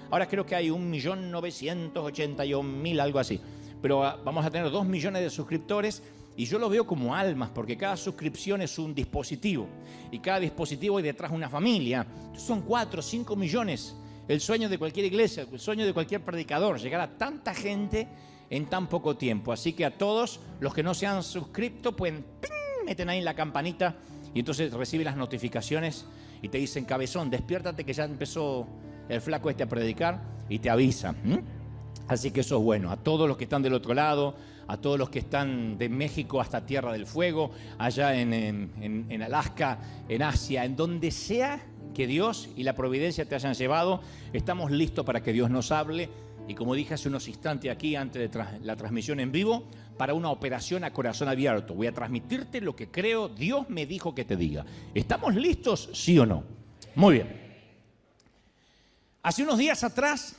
Ahora creo que hay 1.981.000, algo así. Pero vamos a tener 2 millones de suscriptores y yo lo veo como almas, porque cada suscripción es un dispositivo y cada dispositivo hay detrás una familia. Entonces son 4 o 5 millones. El sueño de cualquier iglesia, el sueño de cualquier predicador, llegar a tanta gente en tan poco tiempo. Así que a todos los que no se han suscrito, pueden meten ahí en la campanita y entonces reciben las notificaciones y te dicen: cabezón, despiértate que ya empezó el flaco este a predicar, y te avisa. Así que eso es bueno. A todos los que están del otro lado, a todos los que están de México hasta Tierra del Fuego, allá en Alaska, en Asia, en donde sea que Dios y la providencia te hayan llevado, estamos listos para que Dios nos hable. Y como dije hace unos instantes aquí, antes de la transmisión en vivo, para una operación a corazón abierto. Voy a transmitirte lo que creo Dios me dijo que te diga. ¿Estamos listos, sí o no? Muy bien. Hace unos días atrás,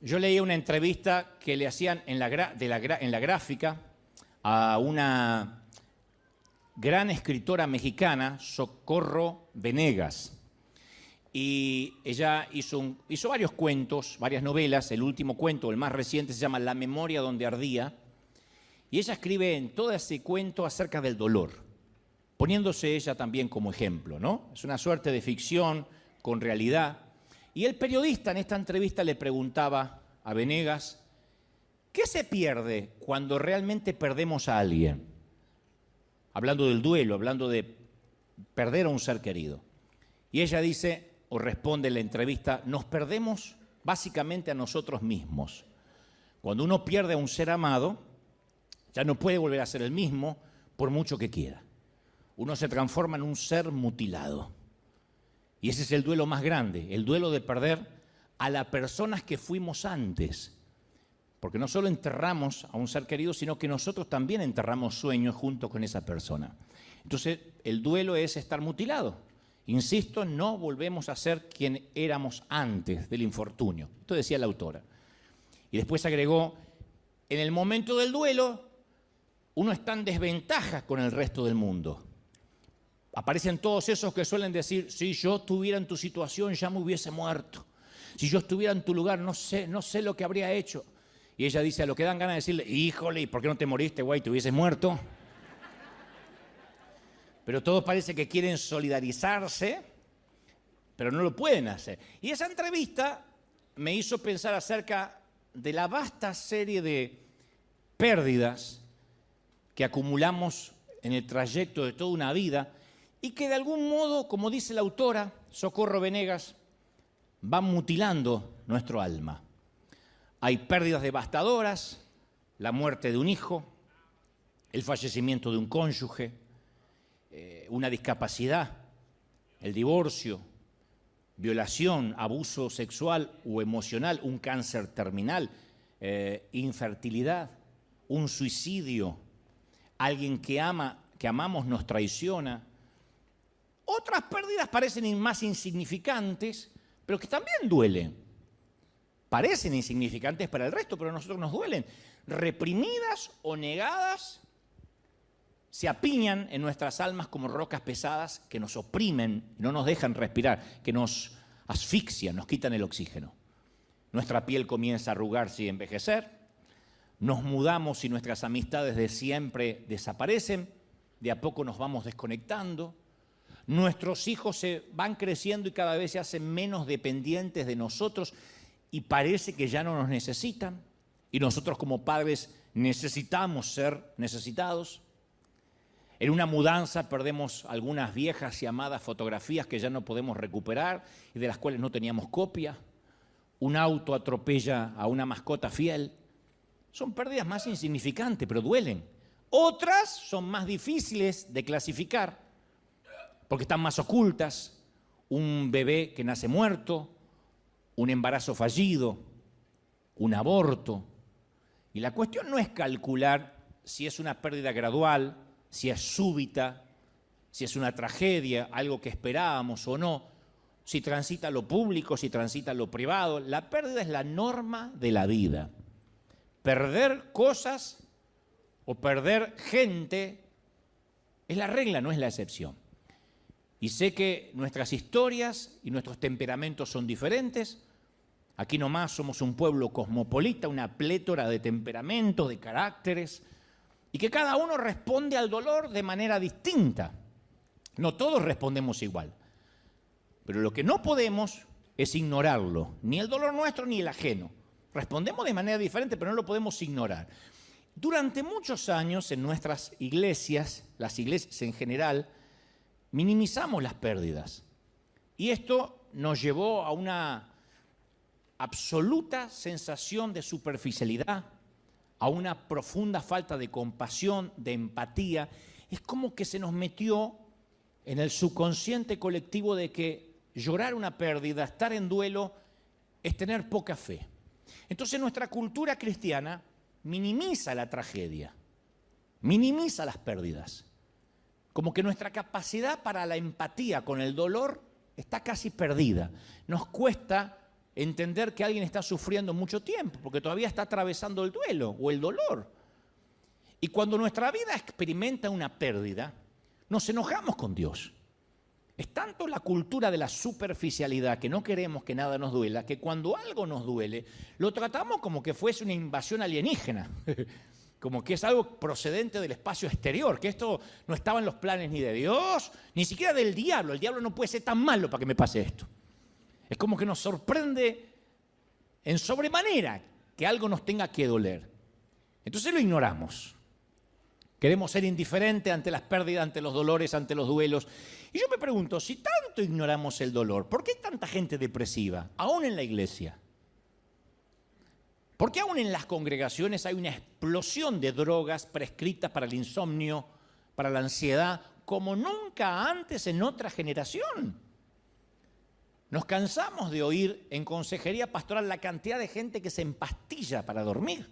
yo leí una entrevista que le hacían en la gráfica a una gran escritora mexicana, Socorro Venegas. Y ella hizo varios cuentos, varias novelas. El último cuento, el más reciente, se llama La memoria donde ardía. Y ella escribe en todo ese cuento acerca del dolor, poniéndose ella también como ejemplo, ¿no? Es una suerte de ficción con realidad. Y el periodista en esta entrevista le preguntaba a Venegas: ¿qué se pierde cuando realmente perdemos a alguien? Hablando del duelo, hablando de perder a un ser querido. Y ella dice, o responde en la entrevista: nos perdemos básicamente a nosotros mismos. Cuando uno pierde a un ser amado, ya no puede volver a ser el mismo por mucho que quiera. Uno se transforma en un ser mutilado. Y ese es el duelo más grande, el duelo de perder a las personas que fuimos antes. Porque no solo enterramos a un ser querido, sino que nosotros también enterramos sueños junto con esa persona. Entonces, el duelo es estar mutilado. Insisto, no volvemos a ser quien éramos antes del infortunio. Esto decía la autora. Y después agregó: en el momento del duelo, uno está en desventaja con el resto del mundo. Aparecen todos esos que suelen decir: si yo estuviera en tu situación ya me hubiese muerto. Si yo estuviera en tu lugar no sé lo que habría hecho. Y ella dice, a lo que dan ganas de decirle: híjole, ¿y por qué no te moriste, güey? ¿Te hubieses muerto? Pero todos parece que quieren solidarizarse, pero no lo pueden hacer. Y esa entrevista me hizo pensar acerca de la vasta serie de pérdidas que acumulamos en el trayecto de toda una vida y que de algún modo, como dice la autora Socorro Venegas, van mutilando nuestro alma. Hay pérdidas devastadoras, la muerte de un hijo, el fallecimiento de un cónyuge, una discapacidad, el divorcio, violación, abuso sexual o emocional, un cáncer terminal, infertilidad, un suicidio, alguien que amamos nos traiciona. Otras pérdidas parecen más insignificantes, pero que también duelen. Parecen insignificantes para el resto, pero a nosotros nos duelen. Reprimidas o negadas, se apiñan en nuestras almas como rocas pesadas que nos oprimen, no nos dejan respirar, que nos asfixian, nos quitan el oxígeno. Nuestra piel comienza a arrugarse y envejecer, nos mudamos y nuestras amistades de siempre desaparecen, de a poco nos vamos desconectando, nuestros hijos se van creciendo y cada vez se hacen menos dependientes de nosotros y parece que ya no nos necesitan, y nosotros como padres necesitamos ser necesitados. En una mudanza perdemos algunas viejas y amadas fotografías que ya no podemos recuperar y de las cuales no teníamos copia. Un auto atropella a una mascota fiel. Son pérdidas más insignificantes, pero duelen. Otras son más difíciles de clasificar porque están más ocultas. Un bebé que nace muerto, un embarazo fallido, un aborto. Y la cuestión no es calcular si es una pérdida gradual, si es súbita, si es una tragedia, algo que esperábamos o no, si transita lo público, si transita lo privado. La pérdida es la norma de la vida. Perder cosas o perder gente es la regla, no es la excepción. Y sé que nuestras historias y nuestros temperamentos son diferentes, Aquí nomás somos un pueblo cosmopolita, una plétora de temperamentos, de caracteres, y que cada uno responde al dolor de manera distinta. No todos respondemos igual. Pero lo que no podemos es ignorarlo, ni el dolor nuestro ni el ajeno. Respondemos de manera diferente, pero no lo podemos ignorar. Durante muchos años en nuestras iglesias, las iglesias en general, minimizamos las pérdidas. Y esto nos llevó a una absoluta sensación de superficialidad, a una profunda falta de compasión, de empatía. Es como que se nos metió en el subconsciente colectivo de que llorar una pérdida, estar en duelo, es tener poca fe. Entonces nuestra cultura cristiana minimiza la tragedia, minimiza las pérdidas. Como que nuestra capacidad para la empatía con el dolor está casi perdida. Nos cuesta entender que alguien está sufriendo mucho tiempo, porque todavía está atravesando el duelo o el dolor. Y cuando nuestra vida experimenta una pérdida, nos enojamos con Dios. Es tanto la cultura de la superficialidad, que no queremos que nada nos duela, que cuando algo nos duele, lo tratamos como que fuese una invasión alienígena, como que es algo procedente del espacio exterior, que esto no estaba en los planes ni de Dios, ni siquiera del diablo. El diablo no puede ser tan malo para que me pase esto. Es como que nos sorprende en sobremanera que algo nos tenga que doler. Entonces lo ignoramos. Queremos ser indiferentes ante las pérdidas, ante los dolores, ante los duelos. Y yo me pregunto, si tanto ignoramos el dolor, ¿por qué hay tanta gente depresiva, aún en la iglesia? ¿Por qué aún en las congregaciones hay una explosión de drogas prescritas para el insomnio, para la ansiedad, como nunca antes en otra generación? Nos cansamos de oír en consejería pastoral la cantidad de gente que se empastilla para dormir,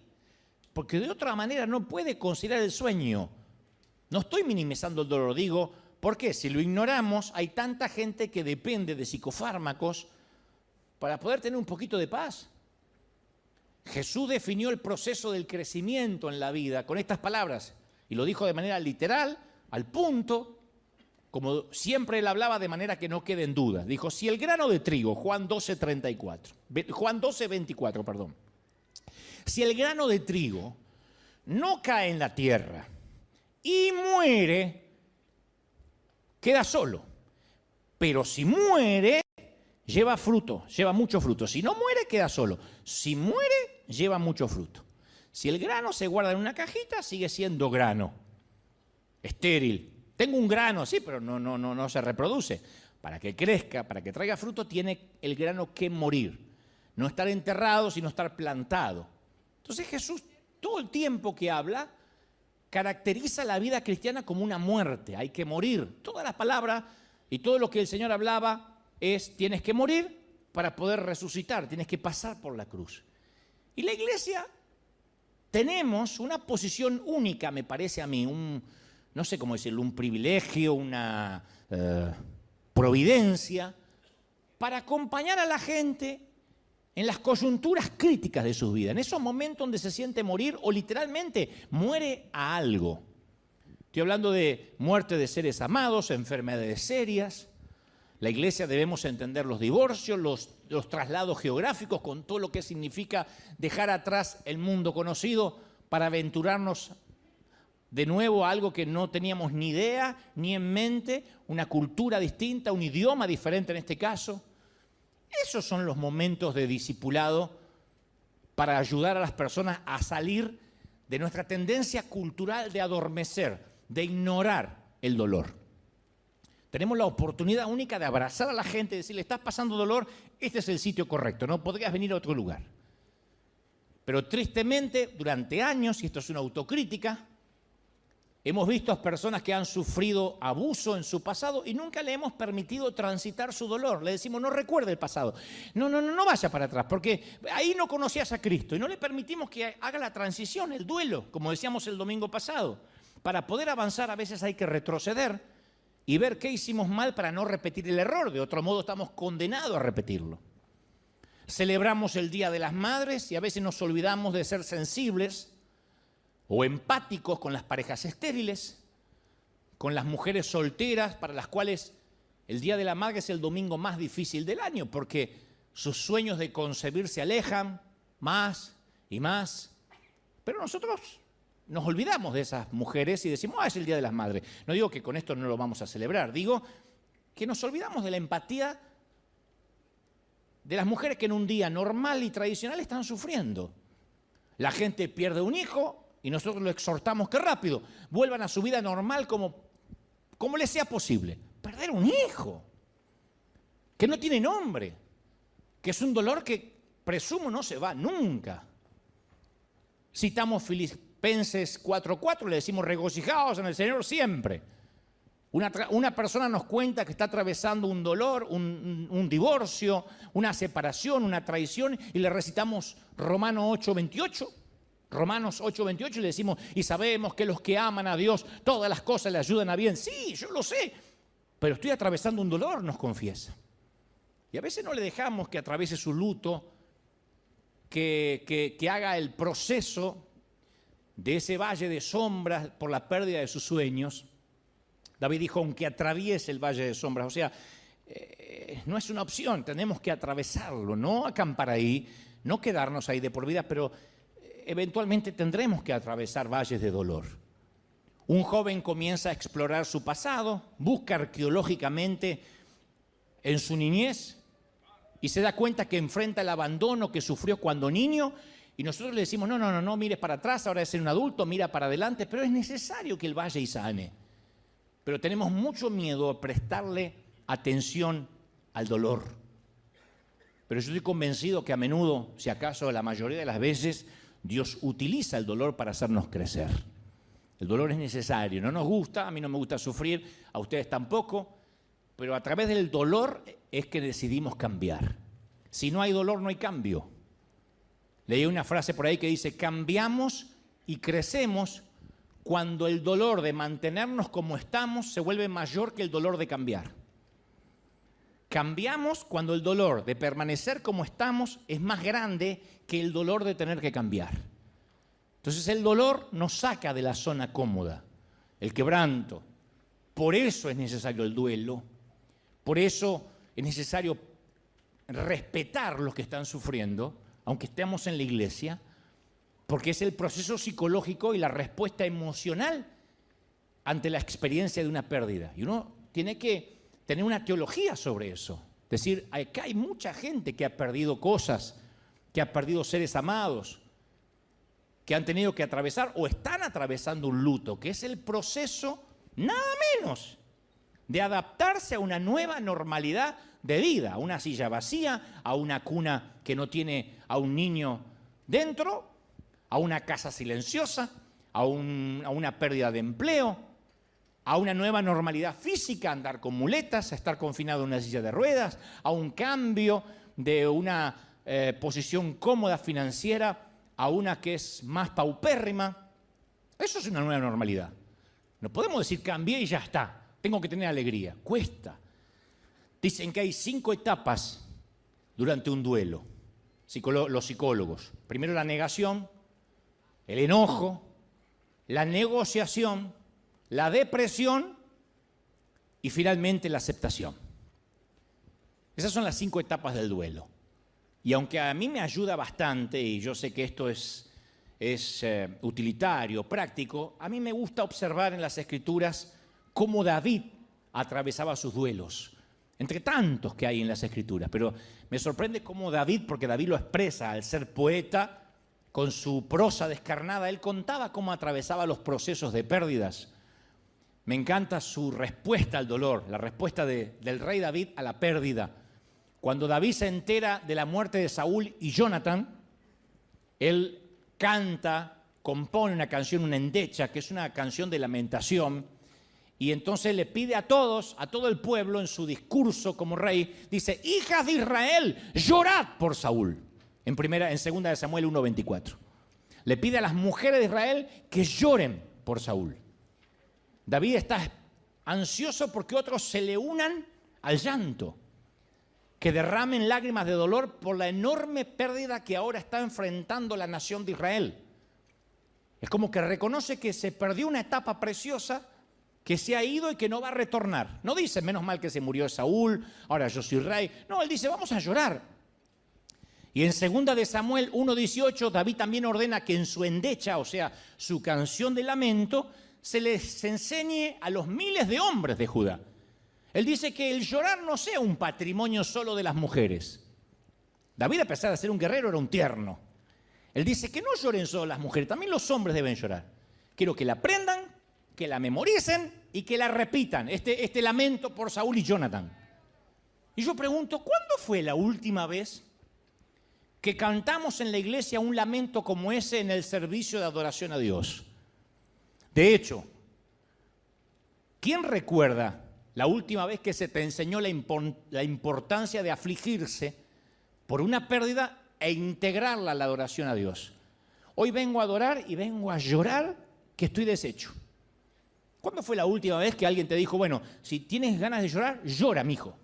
porque de otra manera no puede conciliar el sueño. No estoy minimizando el dolor, digo, ¿por qué? Si lo ignoramos, hay tanta gente que depende de psicofármacos para poder tener un poquito de paz. Jesús definió el proceso del crecimiento en la vida con estas palabras, y lo dijo de manera literal, al punto, como siempre él hablaba de manera que no quede en duda. Dijo, si el grano de trigo, Juan 12:24, perdón. Si el grano de trigo no cae en la tierra y muere, queda solo. Pero si muere, lleva fruto, lleva mucho fruto. Si no muere, queda solo. Si muere, lleva mucho fruto. Si el grano se guarda en una cajita, sigue siendo grano, estéril. Tengo un grano, sí, pero no se reproduce. Para que crezca, para que traiga fruto, tiene el grano que morir. No estar enterrado, sino estar plantado. Entonces Jesús, todo el tiempo que habla, caracteriza la vida cristiana como una muerte. Hay que morir. Todas las palabras y todo lo que el Señor hablaba es, tienes que morir para poder resucitar, tienes que pasar por la cruz. Y la iglesia tenemos una posición única, me parece a mí, no sé cómo decirlo, un privilegio, una providencia, para acompañar a la gente en las coyunturas críticas de sus vidas, en esos momentos donde se siente morir o literalmente muere a algo. Estoy hablando de muerte de seres amados, enfermedades serias. La iglesia debemos entender los divorcios, los traslados geográficos, con todo lo que significa dejar atrás el mundo conocido para aventurarnos de nuevo a algo que no teníamos ni idea ni en mente, una cultura distinta, un idioma diferente en este caso. Esos son los momentos de discipulado para ayudar a las personas a salir de nuestra tendencia cultural de adormecer, de ignorar el dolor. Tenemos la oportunidad única de abrazar a la gente y decirle, estás pasando dolor, este es el sitio correcto, no podrías venir a otro lugar. Pero tristemente, durante años, y esto es una autocrítica, hemos visto a personas que han sufrido abuso en su pasado y nunca le hemos permitido transitar su dolor. Le decimos, no recuerde el pasado, no vaya para atrás, porque ahí no conocías a Cristo y no le permitimos que haga la transición, el duelo, como decíamos el domingo pasado. Para poder avanzar a veces hay que retroceder y ver qué hicimos mal para no repetir el error. De otro modo estamos condenados a repetirlo. Celebramos el Día de las Madres y a veces nos olvidamos de ser sensibles o empáticos con las parejas estériles, con las mujeres solteras para las cuales el Día de la Madre es el domingo más difícil del año, porque sus sueños de concebir se alejan más y más. Pero nosotros nos olvidamos de esas mujeres y decimos, es el Día de las Madres. No digo que con esto no lo vamos a celebrar, digo que nos olvidamos de la empatía de las mujeres que en un día normal y tradicional están sufriendo. La gente pierde un hijo y nosotros lo exhortamos que rápido vuelvan a su vida normal como les sea posible. Perder un hijo, que no tiene nombre, que es un dolor que presumo no se va nunca. Citamos Filipenses 4:4, le decimos regocijaos en el Señor siempre. Una persona nos cuenta que está atravesando un dolor, un divorcio, una separación, una traición, y le recitamos Romanos 8:28, y le decimos, y sabemos que los que aman a Dios, todas las cosas le ayudan a bien. Sí, yo lo sé, pero estoy atravesando un dolor, nos confiesa. Y a veces no le dejamos que atraviese su luto, que haga el proceso de ese valle de sombras por la pérdida de sus sueños. David dijo, aunque atraviese el valle de sombras, o sea, no es una opción, tenemos que atravesarlo, no acampar ahí, no quedarnos ahí de por vida, pero eventualmente tendremos que atravesar valles de dolor. Un joven comienza a explorar su pasado, busca arqueológicamente en su niñez y se da cuenta que enfrenta el abandono que sufrió cuando niño, y nosotros le decimos, no, mires para atrás, ahora es un adulto, mira para adelante, pero es necesario que él vaya y sane. Pero tenemos mucho miedo a prestarle atención al dolor. Pero yo estoy convencido que a menudo, si acaso la mayoría de las veces, Dios utiliza el dolor para hacernos crecer. El dolor es necesario, no nos gusta, a mí no me gusta sufrir, a ustedes tampoco, pero a través del dolor es que decidimos cambiar. Si no hay dolor, no hay cambio. Leí una frase por ahí que dice, cambiamos y crecemos cuando el dolor de mantenernos como estamos se vuelve mayor que el dolor de cambiar. Cambiamos cuando el dolor de permanecer como estamos es más grande que el dolor de tener que cambiar. Entonces el dolor nos saca de la zona cómoda, el quebranto. Por eso es necesario el duelo, por eso es necesario respetar los que están sufriendo, aunque estemos en la iglesia, porque es el proceso psicológico y la respuesta emocional ante la experiencia de una pérdida. Y uno tiene que tener una teología sobre eso. Es decir, acá hay mucha gente que ha perdido cosas, que ha perdido seres amados, que han tenido que atravesar o están atravesando un luto, que es el proceso, nada menos, de adaptarse a una nueva normalidad de vida, a una silla vacía, a una cuna que no tiene a un niño dentro, a una casa silenciosa, a una pérdida de empleo, a una nueva normalidad física, andar con muletas, a estar confinado en una silla de ruedas, a un cambio de una posición cómoda financiera a una que es más paupérrima. Eso es una nueva normalidad. No podemos decir cambié y ya está, tengo que tener alegría. Cuesta. Dicen que hay 5 etapas durante un duelo, los psicólogos. Primero la negación, el enojo, la negociación, la depresión y finalmente la aceptación. Esas son las 5 etapas del duelo. Y aunque a mí me ayuda bastante, y yo sé que esto es utilitario, práctico, a mí me gusta observar en las Escrituras cómo David atravesaba sus duelos, entre tantos que hay en las Escrituras. Pero me sorprende cómo David, porque David lo expresa al ser poeta, con su prosa descarnada, él contaba cómo atravesaba los procesos de pérdidas. Me encanta su respuesta al dolor, la respuesta del rey David a la pérdida. Cuando David se entera de la muerte de Saúl y Jonathan, él canta, compone una canción, una endecha, que es una canción de lamentación, y entonces le pide a todos, a todo el pueblo, en su discurso como rey, dice, hijas de Israel, llorad por Saúl. En 2 de Samuel 1:24. Le pide a las mujeres de Israel que lloren por Saúl. David está ansioso porque otros se le unan al llanto, que derramen lágrimas de dolor por la enorme pérdida que ahora está enfrentando la nación de Israel. Es como que reconoce que se perdió una etapa preciosa, que se ha ido y que no va a retornar. No dice, menos mal que se murió Saúl, ahora yo soy rey. No, él dice, vamos a llorar. Y en 2 de Samuel 1:18, David también ordena que en su endecha, o sea, su canción de lamento, se les enseñe a los miles de hombres de Judá. Él dice que el llorar no sea un patrimonio solo de las mujeres. David, a pesar de ser un guerrero, era un tierno. Él dice que no lloren solo las mujeres, también los hombres deben llorar. Quiero que la aprendan, que la memoricen y que la repitan, este lamento por Saúl y Jonathan. Y yo pregunto, ¿cuándo fue la última vez que cantamos en la iglesia un lamento como ese en el servicio de adoración a Dios? De hecho, ¿quién recuerda la última vez que se te enseñó la importancia de afligirse por una pérdida e integrarla a la adoración a Dios? Hoy vengo a adorar y vengo a llorar que estoy deshecho. ¿Cuándo fue la última vez que alguien te dijo, bueno, si tienes ganas de llorar, llora, mijo?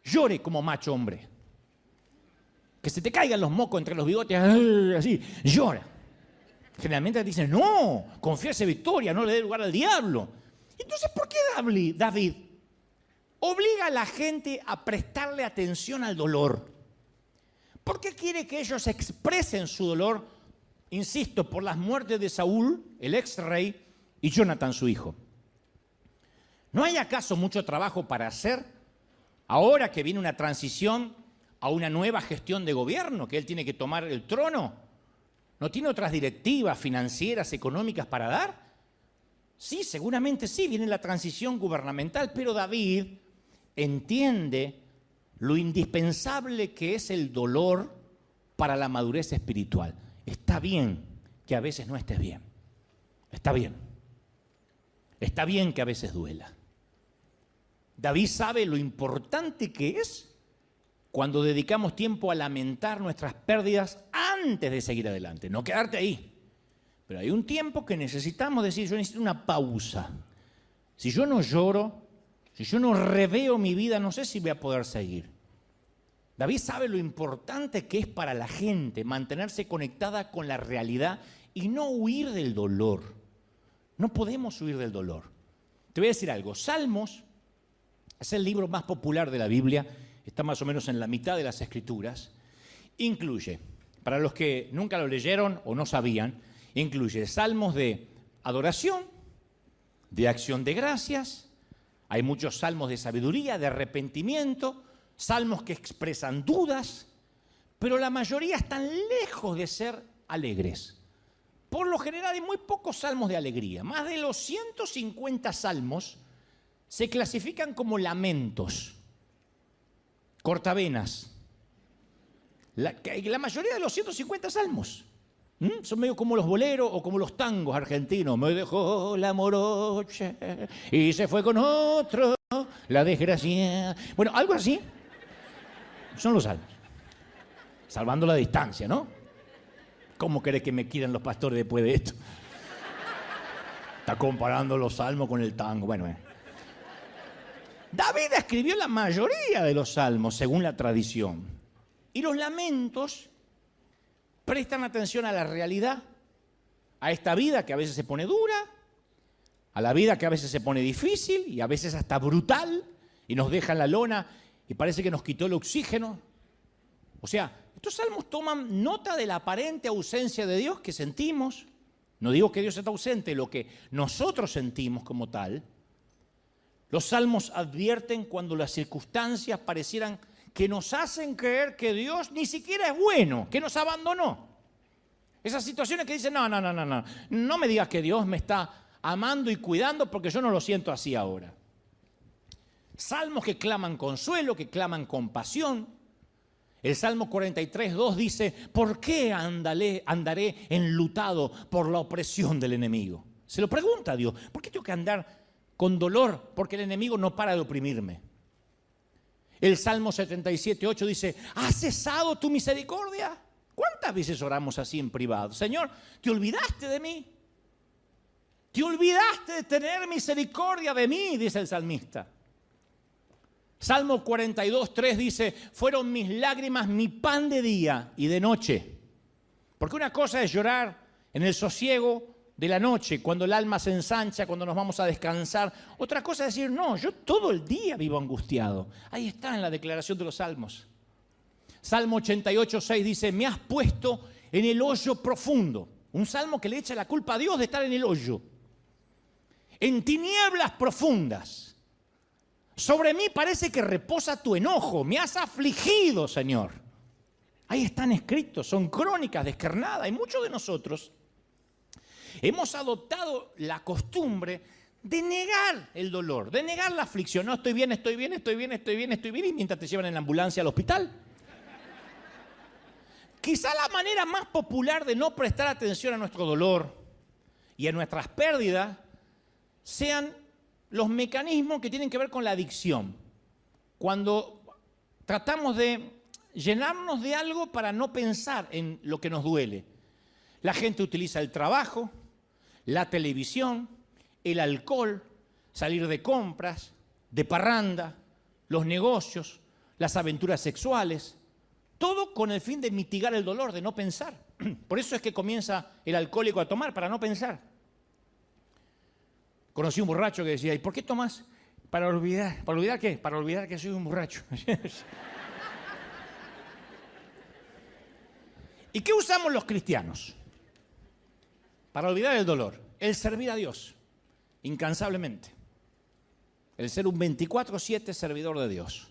Llore como macho hombre. Que se te caigan los mocos entre los bigotes, así, llora. Generalmente dicen, no, confiese victoria, no le dé lugar al diablo. Entonces, ¿por qué David obliga a la gente a prestarle atención al dolor? ¿Por qué quiere que ellos expresen su dolor, insisto, por las muertes de Saúl, el ex rey, y Jonathan, su hijo? ¿No hay acaso mucho trabajo para hacer ahora que viene una transición a una nueva gestión de gobierno, que él tiene que tomar el trono? ¿No tiene otras directivas financieras, económicas para dar? Sí, seguramente sí, viene la transición gubernamental, pero David entiende lo indispensable que es el dolor para la madurez espiritual. Está bien que a veces no estés bien. Está bien. Está bien que a veces duela. David sabe lo importante que es cuando dedicamos tiempo a lamentar nuestras pérdidas antes de seguir adelante, no quedarte ahí. Pero hay un tiempo que necesitamos decir, yo necesito una pausa. Si yo no lloro, si yo no reveo mi vida, no sé si voy a poder seguir. David sabe lo importante que es para la gente mantenerse conectada con la realidad y no huir del dolor. No podemos huir del dolor. Te voy a decir algo, Salmos es el libro más popular de la Biblia, está más o menos en la mitad de las Escrituras. Incluye, para los que nunca lo leyeron o no sabían, incluye salmos de adoración, de acción de gracias, hay muchos salmos de sabiduría, de arrepentimiento, salmos que expresan dudas, pero la mayoría están lejos de ser alegres. Por lo general hay muy pocos salmos de alegría. Más de los 150 salmos se clasifican como lamentos, cortavenas. La mayoría de los 150 salmos son medio como los boleros o como los tangos argentinos. Me dejó la morocha y se fue con otro, la desgracia. Bueno, algo así son los salmos. Salvando la distancia, ¿no? ¿Cómo querés que me quieran los pastores después de esto? Está comparando los salmos con el tango. Bueno. David escribió la mayoría de los salmos según la tradición. Y los lamentos prestan atención a la realidad, a esta vida que a veces se pone dura, a la vida que a veces se pone difícil y a veces hasta brutal y nos deja en la lona y parece que nos quitó el oxígeno. O sea, estos salmos toman nota de la aparente ausencia de Dios que sentimos. No digo que Dios está ausente, lo que nosotros sentimos como tal. Los salmos advierten cuando las circunstancias parecieran que nos hacen creer que Dios ni siquiera es bueno, que nos abandonó. Esas situaciones que dicen, no me digas que Dios me está amando y cuidando porque yo no lo siento así ahora. Salmos que claman consuelo, que claman compasión. El Salmo 43:2 dice, ¿por qué andaré enlutado por la opresión del enemigo? Se lo pregunta a Dios, ¿por qué tengo que andar con dolor? Porque el enemigo no para de oprimirme. El Salmo 77:8 dice, ¿has cesado tu misericordia? ¿Cuántas veces oramos así en privado? Señor, ¿te olvidaste de mí? ¿Te olvidaste de tener misericordia de mí? Dice el salmista. Salmo 42:3 dice, fueron mis lágrimas mi pan de día y de noche. Porque una cosa es llorar en el sosiego de la noche, cuando el alma se ensancha, cuando nos vamos a descansar. Otra cosa es decir, no, yo todo el día vivo angustiado. Ahí está en la declaración de los salmos. Salmo 88, 6 dice, me has puesto en el hoyo profundo. Un salmo que le echa la culpa a Dios de estar en el hoyo. En tinieblas profundas. Sobre mí parece que reposa tu enojo. Me has afligido, Señor. Ahí están escritos, son crónicas descarnadas. Y muchos de nosotros hemos adoptado la costumbre de negar el dolor, de negar la aflicción. No, estoy bien, estoy bien, estoy bien, estoy bien, estoy bien. Y mientras te llevan en la ambulancia al hospital. Quizá la manera más popular de no prestar atención a nuestro dolor y a nuestras pérdidas sean los mecanismos que tienen que ver con la adicción. Cuando tratamos de llenarnos de algo para no pensar en lo que nos duele. La gente utiliza el trabajo, la televisión, el alcohol, salir de compras, de parranda, los negocios, las aventuras sexuales. Todo con el fin de mitigar el dolor, de no pensar. Por eso es que comienza el alcohólico a tomar, para no pensar. Conocí un borracho que decía, ¿y por qué tomas? Para olvidar. ¿Para olvidar qué? Para olvidar que soy un borracho. ¿Y qué usamos los cristianos? Para olvidar el dolor. El servir a Dios, incansablemente. El ser un 24/7 servidor de Dios.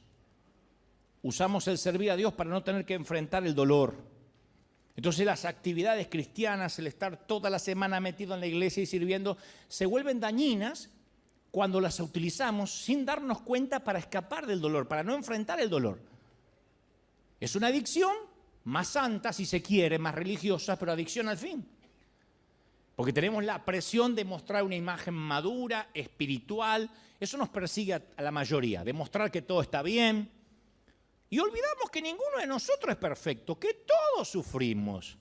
Usamos el servir a Dios para no tener que enfrentar el dolor. Entonces las actividades cristianas, el estar toda la semana metido en la iglesia y sirviendo, se vuelven dañinas cuando las utilizamos sin darnos cuenta para escapar del dolor, para no enfrentar el dolor. Es una adicción más santa, si se quiere, más religiosa, pero adicción al fin. Porque tenemos la presión de mostrar una imagen madura, espiritual. Eso nos persigue a la mayoría, demostrar que todo está bien. Y olvidamos que ninguno de nosotros es perfecto, que todos sufrimos.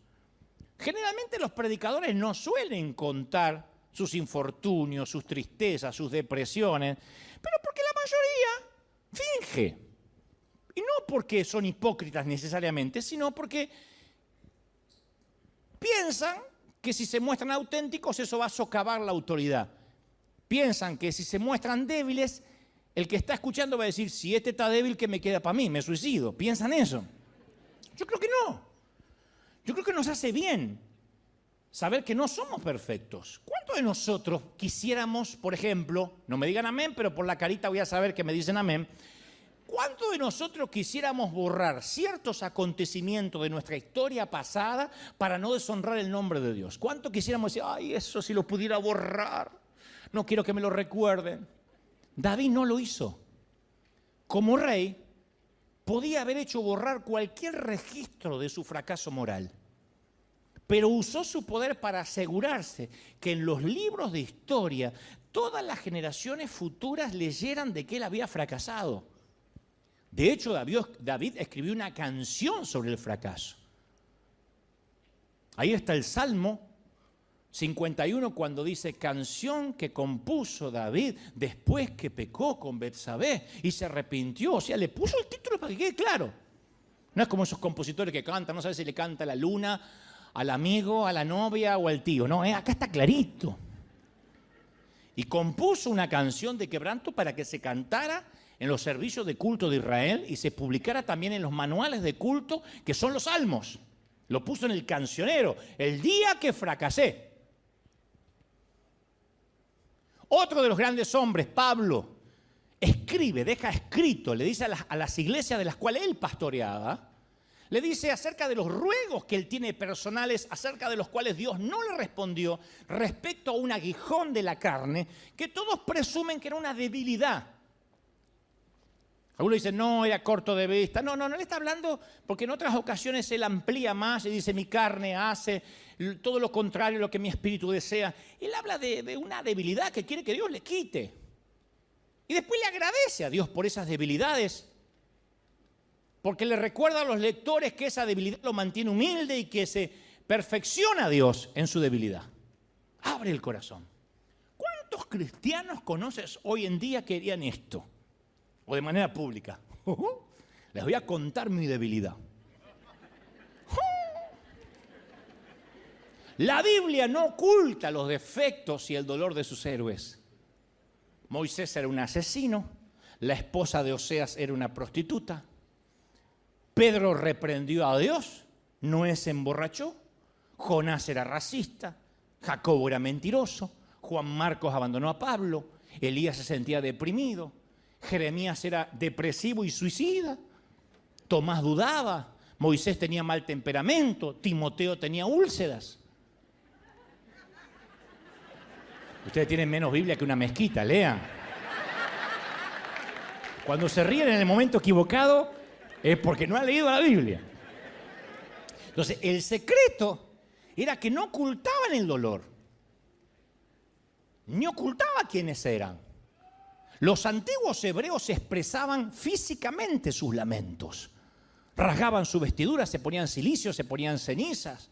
Generalmente los predicadores no suelen contar sus infortunios, sus tristezas, sus depresiones, pero porque la mayoría finge. Y no porque son hipócritas necesariamente, sino porque piensan que si se muestran auténticos eso va a socavar la autoridad. Piensan que si se muestran débiles, el que está escuchando va a decir, si este está débil, ¿qué me queda para mí? Me suicido. ¿Piensan eso? Yo creo que no. Yo creo que nos hace bien saber que no somos perfectos. ¿Cuántos de nosotros quisiéramos, por ejemplo, no me digan amén, pero por la carita voy a saber que me dicen amén, ¿cuántos de nosotros quisiéramos borrar ciertos acontecimientos de nuestra historia pasada para no deshonrar el nombre de Dios? ¿Cuántos quisiéramos decir, ay, eso si lo pudiera borrar, no quiero que me lo recuerden? David no lo hizo. Como rey, podía haber hecho borrar cualquier registro de su fracaso moral, pero usó su poder para asegurarse que en los libros de historia todas las generaciones futuras leyeran de que él había fracasado. De hecho, David escribió una canción sobre el fracaso. Ahí está el Salmo 51 cuando dice, canción que compuso David después que pecó con Betsabé y se arrepintió. O sea, le puso el título para que quede claro. No es como esos compositores que cantan, no sabes si le canta a la luna, al amigo, a la novia o al tío. No, acá está clarito. Y compuso una canción de quebranto para que se cantara en los servicios de culto de Israel y se publicara también en los manuales de culto, que son los salmos. Lo puso en el cancionero, el día que fracasé. Otro de los grandes hombres, Pablo, escribe, deja escrito, le dice a las iglesias de las cuales él pastoreaba, le dice acerca de los ruegos que él tiene personales, acerca de los cuales Dios no le respondió respecto a un aguijón de la carne, que todos presumen que era una debilidad. Algunos dicen, no, era corto de vista. No, él está hablando porque en otras ocasiones él amplía más y dice, mi carne hace todo lo contrario a lo que mi espíritu desea. Él habla de una debilidad que quiere que Dios le quite. Y después le agradece a Dios por esas debilidades, porque le recuerda a los lectores que esa debilidad lo mantiene humilde y que se perfecciona a Dios en su debilidad. Abre el corazón. ¿Cuántos cristianos conoces hoy en día que harían esto? O de manera pública. Les voy a contar mi debilidad. La Biblia no oculta los defectos y el dolor de sus héroes. Moisés era un asesino, la esposa de Oseas era una prostituta, Pedro reprendió a Dios, Noé se emborrachó, Jonás era racista, Jacobo era mentiroso, Juan Marcos abandonó a Pablo, Elías se sentía deprimido, Jeremías era depresivo y suicida, Tomás dudaba, Moisés tenía mal temperamento, Timoteo tenía úlceras. Ustedes tienen menos Biblia que una mezquita, lean. Cuando se ríen en el momento equivocado es porque no han leído la Biblia. Entonces, el secreto era que no ocultaban el dolor, ni ocultaba quiénes eran. Los antiguos hebreos expresaban físicamente sus lamentos. Rasgaban su vestidura, se ponían cilicio, se ponían cenizas.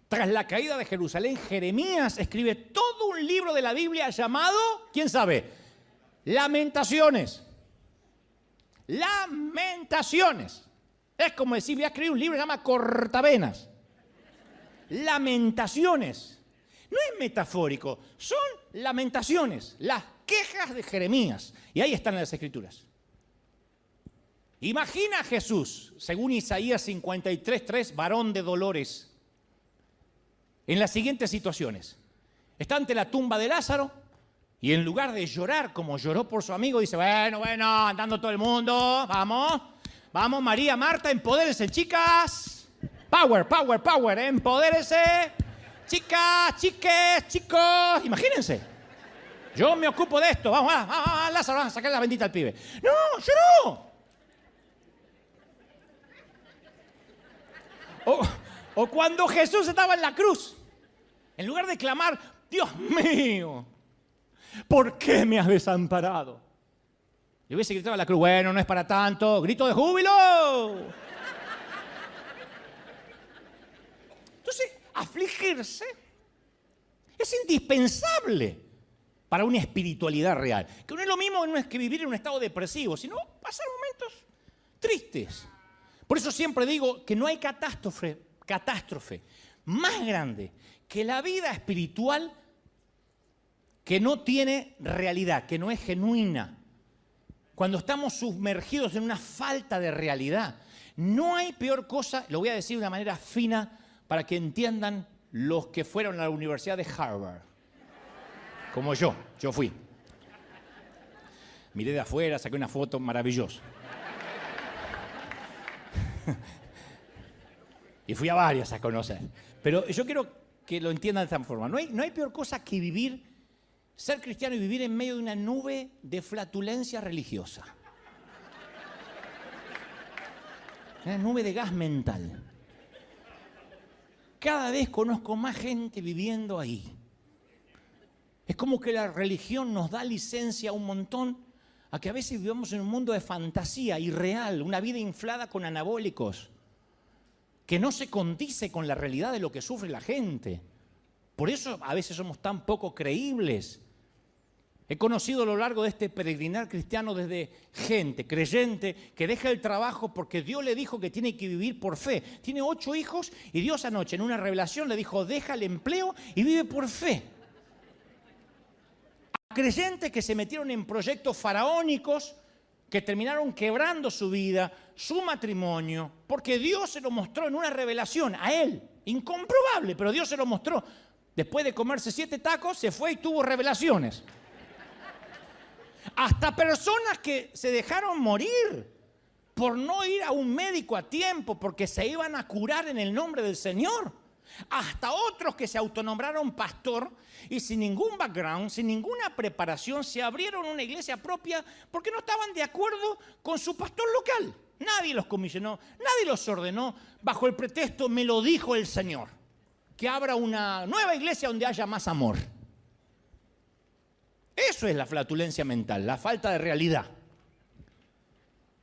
Tras la caída de Jerusalén, Jeremías escribe todo un libro de la Biblia llamado, ¿quién sabe? Lamentaciones. Lamentaciones. Es como decir, voy a escribir un libro que se llama Cortavenas. Lamentaciones. No es metafórico, son lamentaciones, las quejas de Jeremías. Y ahí están las Escrituras. Imagina a Jesús, según Isaías 53:3, varón de dolores, en las siguientes situaciones. Está ante la tumba de Lázaro y en lugar de llorar como lloró por su amigo, dice, bueno, andando todo el mundo, vamos, María, Marta, empodérense, chicas. Power, empodérense. Chicas, chiques, chicos, imagínense. Yo me ocupo de esto, vamos, Lázaro, vamos a sacar la bendita al pibe. No, lloró. O cuando Jesús estaba en la cruz, en lugar de clamar, Dios mío, ¿por qué me has desamparado? Le hubiese gritado a la cruz, bueno, no es para tanto, grito de júbilo. Entonces, afligirse es indispensable para una espiritualidad real. Que no es lo mismo no es que vivir en un estado depresivo, sino pasar momentos tristes. Por eso siempre digo que no hay catástrofe más grande que la vida espiritual que no tiene realidad, que no es genuina. Cuando estamos sumergidos en una falta de realidad, no hay peor cosa, lo voy a decir de una manera fina para que entiendan los que fueron a la Universidad de Harvard. Como yo fui. Miré de afuera, saqué una foto maravillosa. Y fui a varias a conocer. Pero yo quiero que lo entiendan de esta forma. No hay peor cosa que ser cristiano y vivir en medio de una nube de flatulencia religiosa. Una nube de gas mental. Cada vez conozco más gente viviendo ahí. Es como que la religión nos da licencia un montón a que a veces vivamos en un mundo de fantasía irreal, una vida inflada con anabólicos, que no se condice con la realidad de lo que sufre la gente. Por eso a veces somos tan poco creíbles. He conocido a lo largo de este peregrinar cristiano desde gente creyente que deja el trabajo porque Dios le dijo que tiene que vivir por fe. Tiene 8 hijos y Dios anoche en una revelación le dijo, deja el empleo y vive por fe. A creyentes que se metieron en proyectos faraónicos que terminaron quebrando su vida, su matrimonio, porque Dios se lo mostró en una revelación a él, incomprobable, pero Dios se lo mostró. Después de comerse 7 tacos, se fue y tuvo revelaciones. Hasta personas que se dejaron morir por no ir a un médico a tiempo, porque se iban a curar en el nombre del Señor. Hasta otros que se autonombraron pastor y sin ningún background, sin ninguna preparación, se abrieron una iglesia propia porque no estaban de acuerdo con su pastor local. Nadie los comisionó, nadie los ordenó, bajo el pretexto, me lo dijo el Señor, que abra una nueva iglesia donde haya más amor. Eso es la flatulencia mental, la falta de realidad.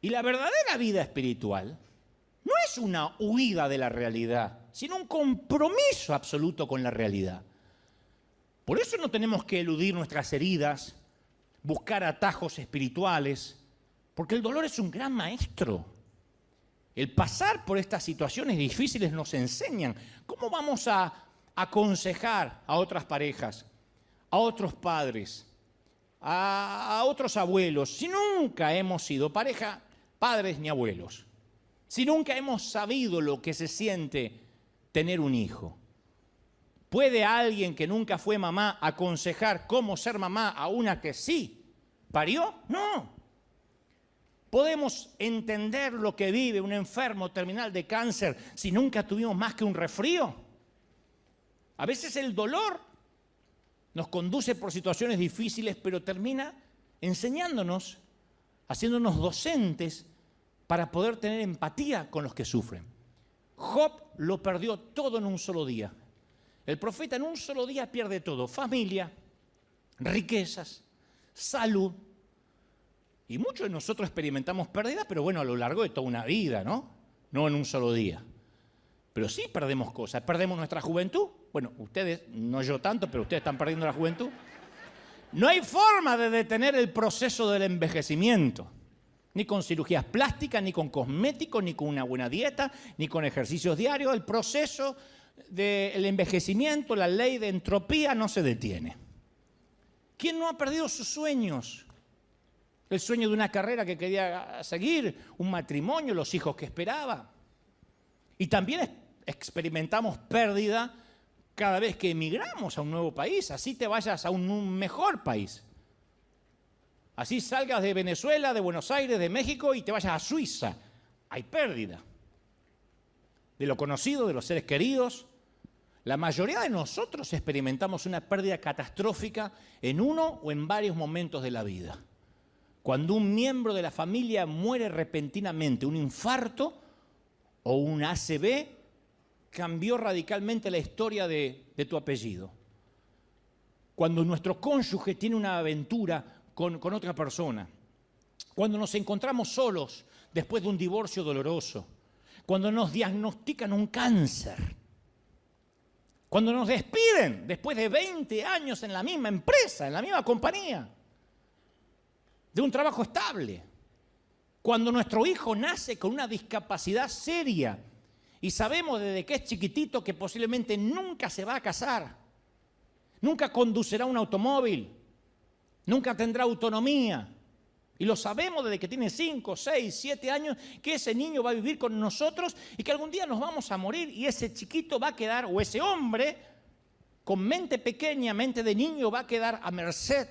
Y la verdadera vida espiritual no es una huida de la realidad, sino un compromiso absoluto con la realidad. Por eso no tenemos que eludir nuestras heridas, buscar atajos espirituales, porque el dolor es un gran maestro. El pasar por estas situaciones difíciles nos enseñan cómo vamos a aconsejar a otras parejas, a otros padres, a otros abuelos, si nunca hemos sido pareja, padres ni abuelos. Si nunca hemos sabido lo que se siente tener un hijo. ¿Puede alguien que nunca fue mamá aconsejar cómo ser mamá a una que sí parió? No. ¿Podemos entender lo que vive un enfermo terminal de cáncer si nunca tuvimos más que un resfrío? A veces el dolor nos conduce por situaciones difíciles, pero termina enseñándonos, haciéndonos docentes para poder tener empatía con los que sufren. Job lo perdió todo en un solo día. El profeta en un solo día pierde todo: familia, riquezas, salud. Y muchos de nosotros experimentamos pérdidas, pero bueno, a lo largo de toda una vida, ¿no? No en un solo día. Pero sí perdemos cosas. Perdemos nuestra juventud. Bueno, ustedes, no yo tanto, pero ustedes están perdiendo la juventud. No hay forma de detener el proceso del envejecimiento. Ni con cirugías plásticas, ni con cosméticos, ni con una buena dieta, ni con ejercicios diarios. El proceso del envejecimiento, la ley de entropía, no se detiene. ¿Quién no ha perdido sus sueños? El sueño de una carrera que quería seguir, un matrimonio, los hijos que esperaba. Y también experimentamos pérdida cada vez que emigramos a un nuevo país. Así te vayas a un mejor país. Así salgas de Venezuela, de Buenos Aires, de México y te vayas a Suiza. Hay pérdida de lo conocido, de los seres queridos. La mayoría de nosotros experimentamos una pérdida catastrófica en uno o en varios momentos de la vida. Cuando un miembro de la familia muere repentinamente, un infarto o un ACV, cambió radicalmente la historia de tu apellido. Cuando nuestro cónyuge tiene una aventura con otra persona. Cuando nos encontramos solos después de un divorcio doloroso. Cuando nos diagnostican un cáncer. Cuando nos despiden después de 20 años en la misma empresa, en la misma compañía. De un trabajo estable. Cuando nuestro hijo nace con una discapacidad seria y sabemos desde que es chiquitito que posiblemente nunca se va a casar, nunca conducirá un automóvil, nunca tendrá autonomía. Y lo sabemos desde que tiene 5, 6, 7 años, que ese niño va a vivir con nosotros y que algún día nos vamos a morir y ese chiquito va a quedar, o ese hombre con mente pequeña, mente de niño, va a quedar a merced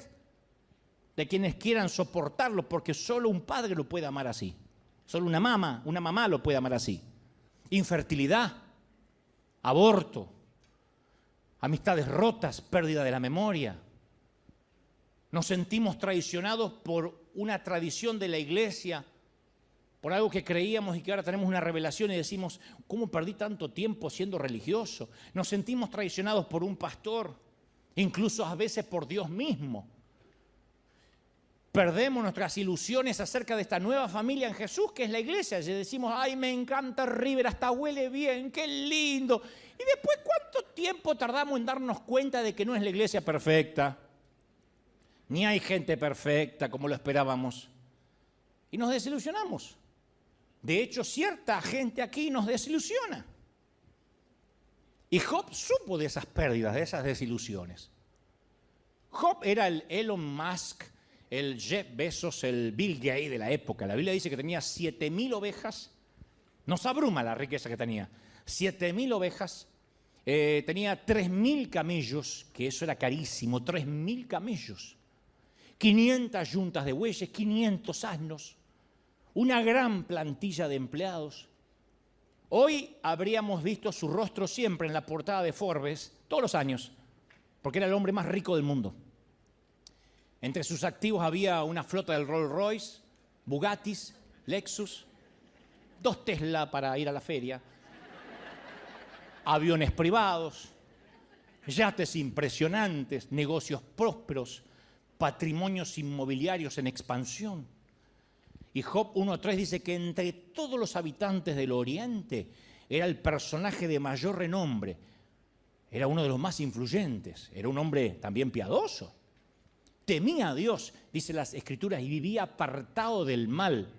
de quienes quieran soportarlo, porque solo un padre lo puede amar así. Solo una mamá lo puede amar así. Infertilidad, aborto, amistades rotas, pérdida de la memoria. Nos sentimos traicionados por una tradición de la iglesia, por algo que creíamos y que ahora tenemos una revelación y decimos, ¿cómo perdí tanto tiempo siendo religioso? Nos sentimos traicionados por un pastor, incluso a veces por Dios mismo. Perdemos nuestras ilusiones acerca de esta nueva familia en Jesús, que es la iglesia. Y decimos, ay, me encanta River, hasta huele bien, qué lindo. Y después, ¿cuánto tiempo tardamos en darnos cuenta de que no es la iglesia perfecta? Ni hay gente perfecta como lo esperábamos. Y nos desilusionamos. De hecho, cierta gente aquí nos desilusiona. Y Job supo de esas pérdidas, de esas desilusiones. Job era el Elon Musk, el Jeff Bezos, el Bill Gates de la época. La Biblia dice que tenía 7.000 ovejas. Nos abruma la riqueza que tenía. 7.000 ovejas. Tenía 3.000 camellos, que eso era carísimo. 3.000 camellos. 500 yuntas de bueyes, 500 asnos. Una gran plantilla de empleados. Hoy habríamos visto su rostro siempre en la portada de Forbes, todos los años, porque era el hombre más rico del mundo. Entre sus activos había una flota del Rolls Royce, Bugattis, Lexus, 2 Tesla para ir a la feria, aviones privados, yates impresionantes, negocios prósperos, patrimonios inmobiliarios en expansión. Y Job 1.3 dice que entre todos los habitantes del Oriente era el personaje de mayor renombre, era uno de los más influyentes, era un hombre también piadoso. Temía a Dios, dice las Escrituras, y vivía apartado del mal.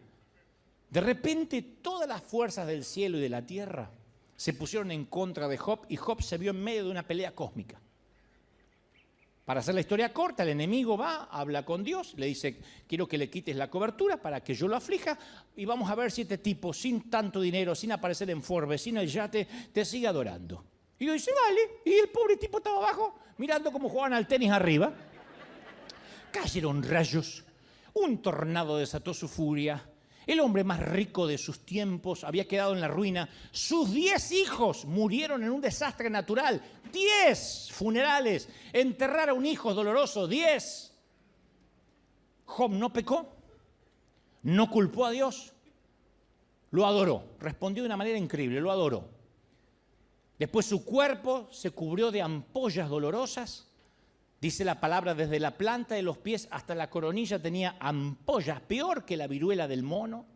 De repente, todas las fuerzas del cielo y de la tierra se pusieron en contra de Job y Job se vio en medio de una pelea cósmica. Para hacer la historia corta, el enemigo va, habla con Dios, le dice, quiero que le quites la cobertura para que yo lo aflija y vamos a ver si este tipo, sin tanto dinero, sin aparecer en Forbes, sin el yate, te sigue adorando. Y Dios dice, vale. Y el pobre tipo estaba abajo, mirando cómo jugaban al tenis arriba. Cayeron rayos, un tornado desató su furia. El hombre más rico de sus tiempos había quedado en la ruina. Sus 10 hijos murieron en un desastre natural. 10 funerales. Enterrar a un hijo es doloroso. 10. Job no pecó, no culpó a Dios, lo adoró. Respondió de una manera increíble, lo adoró. Después su cuerpo se cubrió de ampollas dolorosas. Dice la palabra, desde la planta de los pies hasta la coronilla tenía ampollas, peor que la viruela del mono.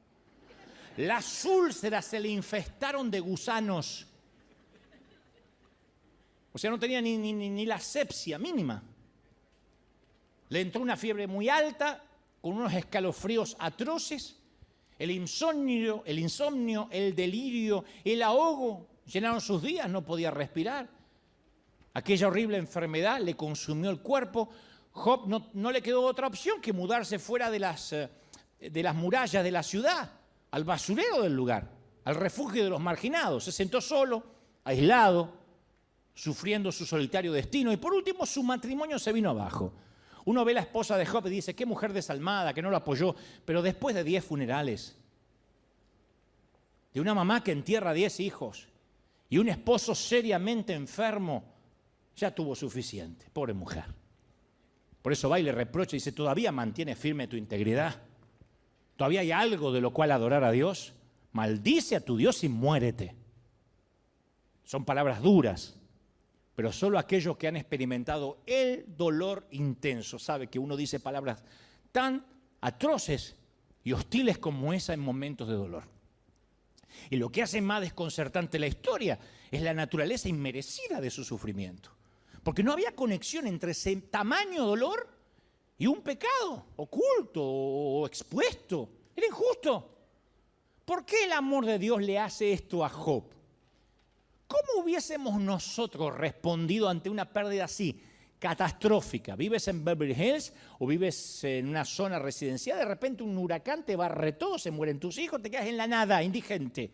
Las úlceras se le infestaron de gusanos. O sea, no tenía ni la asepsia mínima. Le entró una fiebre muy alta, con unos escalofríos atroces. El insomnio, el delirio, el ahogo llenaron sus días, no podía respirar. Aquella horrible enfermedad le consumió el cuerpo. Job no le quedó otra opción que mudarse fuera de las murallas de la ciudad, al basurero del lugar, al refugio de los marginados. Se sentó solo, aislado, sufriendo su solitario destino. Y por último, su matrimonio se vino abajo. Uno ve a la esposa de Job y dice, qué mujer desalmada, que no lo apoyó. Pero después de 10 funerales, de una mamá que entierra 10 hijos y un esposo seriamente enfermo, ya tuvo suficiente, pobre mujer. Por eso va y le reprocha y dice, ¿todavía mantienes firme tu integridad? ¿Todavía hay algo de lo cual adorar a Dios? Maldice a tu Dios y muérete. Son palabras duras, pero solo aquellos que han experimentado el dolor intenso sabe que uno dice palabras tan atroces y hostiles como esa en momentos de dolor. Y lo que hace más desconcertante la historia es la naturaleza inmerecida de su sufrimiento. Porque no había conexión entre ese tamaño dolor y un pecado oculto o expuesto. Era injusto. ¿Por qué el amor de Dios le hace esto a Job? ¿Cómo hubiésemos nosotros respondido ante una pérdida así, catastrófica? ¿Vives en Beverly Hills o vives en una zona residencial? De repente un huracán te barre todo, se mueren tus hijos, te quedas en la nada, indigente.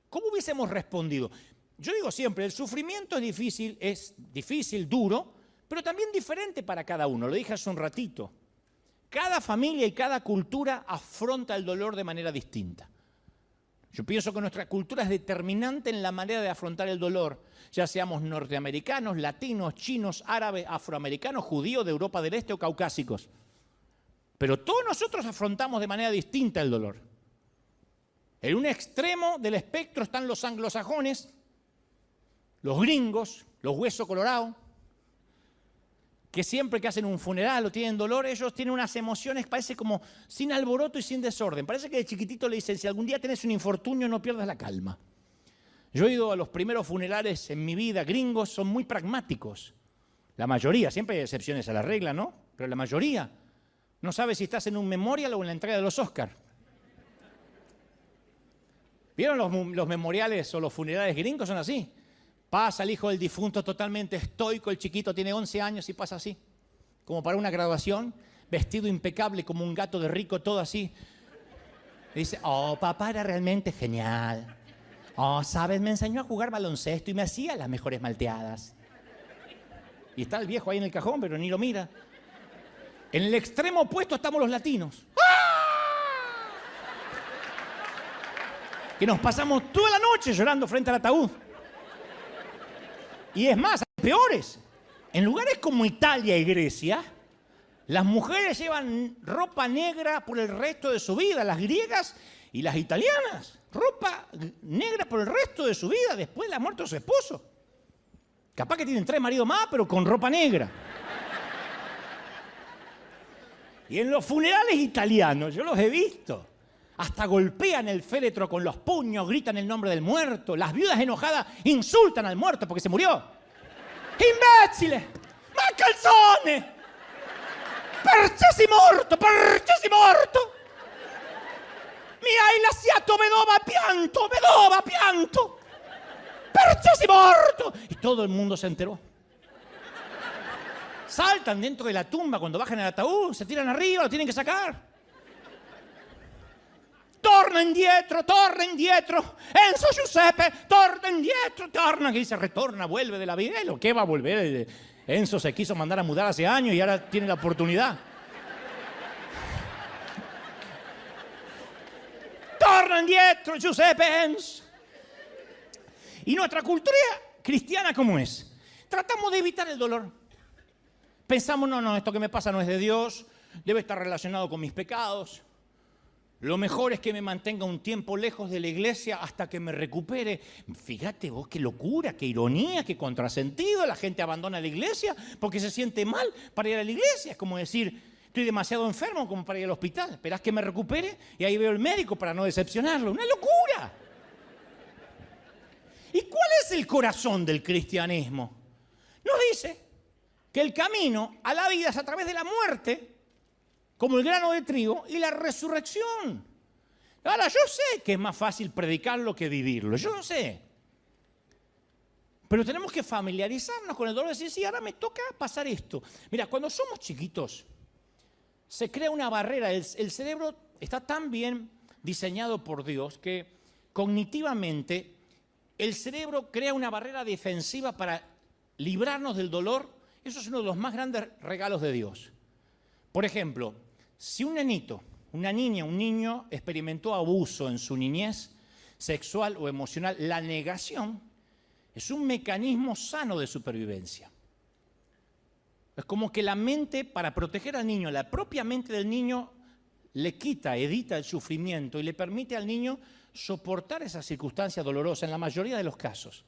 ¿Cómo hubiésemos respondido? Yo digo siempre, el sufrimiento es difícil, duro, pero también diferente para cada uno. Lo dije hace un ratito. Cada familia y cada cultura afronta el dolor de manera distinta. Yo pienso que nuestra cultura es determinante en la manera de afrontar el dolor, ya seamos norteamericanos, latinos, chinos, árabes, afroamericanos, judíos de Europa del Este o caucásicos. Pero todos nosotros afrontamos de manera distinta el dolor. En un extremo del espectro están los anglosajones, los gringos, los huesos colorados, que siempre que hacen un funeral o tienen dolor, ellos tienen unas emociones, parece como sin alboroto y sin desorden. Parece que de chiquitito le dicen, si algún día tenés un infortunio, no pierdas la calma. Yo he ido a los primeros funerales en mi vida, gringos, son muy pragmáticos. La mayoría, siempre hay excepciones a la regla, ¿no? Pero la mayoría no sabe si estás en un memorial o en la entrega de los Oscars. ¿Vieron los memoriales o los funerales gringos? Son así. Pasa el hijo del difunto totalmente estoico, el chiquito tiene 11 años y pasa así, como para una graduación, vestido impecable como un gato de rico, todo así. Y dice, oh, papá era realmente genial. Oh, ¿sabes? Me enseñó a jugar baloncesto y me hacía las mejores malteadas. Y está el viejo ahí en el cajón, pero ni lo mira. En el extremo opuesto estamos los latinos. ¡Ah! Que nos pasamos toda la noche llorando frente al ataúd. Y es más, hay peores. En lugares como Italia y Grecia, las mujeres llevan ropa negra por el resto de su vida, las griegas y las italianas. Ropa negra por el resto de su vida después de la muerte de su esposo. Capaz que tienen 3 maridos más, pero con ropa negra. Y en los funerales italianos, yo los he visto. Hasta golpean el féretro con los puños, gritan el nombre del muerto. Las viudas enojadas insultan al muerto porque se murió. ¡Imbécile! ¡Ma calzone! ¡Perché sei morto! ¡Perché sei morto! Mi hai lasciato vedova pianto! ¡Perché sei morto! Y todo el mundo se enteró. Saltan dentro de la tumba cuando bajan el ataúd, se tiran arriba, lo tienen que sacar. Torna indietro, Enzo Giuseppe, torna indietro, torna, que dice retorna, vuelve de la vida. ¿Lo que va a volver? Enzo se quiso mandar a mudar hace años y ahora tiene la oportunidad. Torna indietro, Giuseppe Enzo. Y nuestra cultura cristiana, ¿cómo es? Tratamos de evitar el dolor. Pensamos, no, esto que me pasa no es de Dios, debe estar relacionado con mis pecados. Lo mejor es que me mantenga un tiempo lejos de la iglesia hasta que me recupere. Fíjate vos qué locura, qué ironía, qué contrasentido. La gente abandona la iglesia porque se siente mal para ir a la iglesia. Es como decir, estoy demasiado enfermo como para ir al hospital. Esperás que me recupere y ahí veo al médico para no decepcionarlo. ¡Una locura! ¿Y cuál es el corazón del cristianismo? Nos dice que el camino a la vida es a través de la muerte, como el grano de trigo, y la resurrección. Ahora, yo sé que es más fácil predicarlo que vivirlo, yo lo sé. Pero tenemos que familiarizarnos con el dolor y decir, sí, ahora me toca pasar esto. Mira, cuando somos chiquitos, se crea una barrera. El cerebro está tan bien diseñado por Dios que cognitivamente el cerebro crea una barrera defensiva para librarnos del dolor. Eso es uno de los más grandes regalos de Dios. Por ejemplo, si un nenito, una niña, un niño experimentó abuso en su niñez, sexual o emocional, la negación es un mecanismo sano de supervivencia. Es como que la mente, para proteger al niño, la propia mente del niño le quita, evita el sufrimiento y le permite al niño soportar esa circunstancia dolorosa en la mayoría de los casos.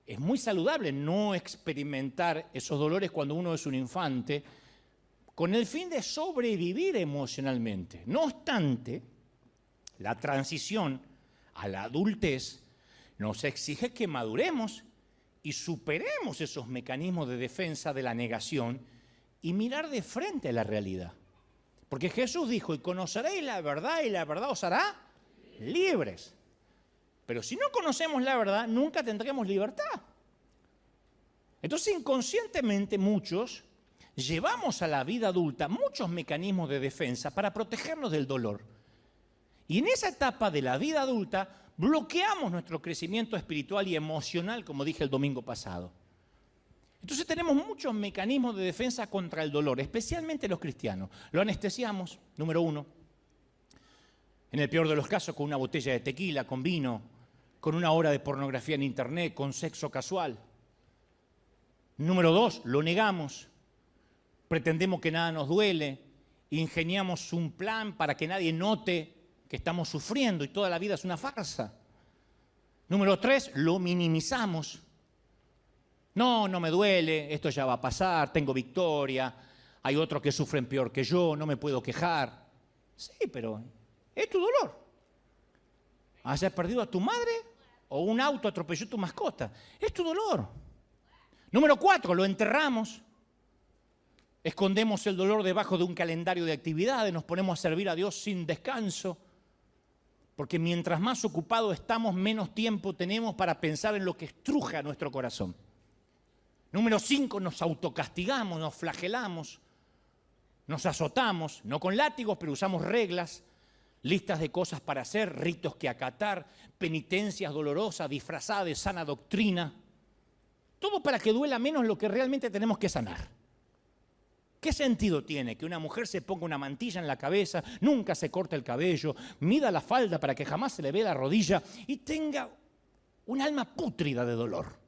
Es muy saludable no experimentar esos dolores cuando uno es un infante, con el fin de sobrevivir emocionalmente. No obstante, la transición a la adultez nos exige que maduremos y superemos esos mecanismos de defensa de la negación y mirar de frente a la realidad. Porque Jesús dijo, y conoceréis la verdad y la verdad os hará libres. Pero si no conocemos la verdad, nunca tendremos libertad. Entonces, inconscientemente muchos llevamos a la vida adulta muchos mecanismos de defensa para protegernos del dolor. Y en esa etapa de la vida adulta bloqueamos nuestro crecimiento espiritual y emocional, como dije el domingo pasado. Entonces tenemos muchos mecanismos de defensa contra el dolor, especialmente los cristianos. Lo anestesiamos, número 1. En el peor de los casos, con una botella de tequila, con vino, con una hora de pornografía en internet, con sexo casual. Número 2, lo negamos. Pretendemos que nada nos duele, ingeniamos un plan para que nadie note que estamos sufriendo y toda la vida es una farsa. Número 3, lo minimizamos. No me duele, esto ya va a pasar, tengo victoria, hay otros que sufren peor que yo, no me puedo quejar. Sí, pero es tu dolor. ¿Hayas perdido a tu madre o un auto atropelló a tu mascota? Es tu dolor. Número 4, lo enterramos. Escondemos el dolor debajo de un calendario de actividades, nos ponemos a servir a Dios sin descanso, porque mientras más ocupados estamos, menos tiempo tenemos para pensar en lo que estruja nuestro corazón. Número 5, nos autocastigamos, nos flagelamos, nos azotamos, no con látigos, pero usamos reglas, listas de cosas para hacer, ritos que acatar, penitencias dolorosas disfrazadas de sana doctrina, todo para que duela menos lo que realmente tenemos que sanar. ¿Qué sentido tiene que una mujer se ponga una mantilla en la cabeza, nunca se corte el cabello, mida la falda para que jamás se le vea la rodilla y tenga un alma pútrida de dolor?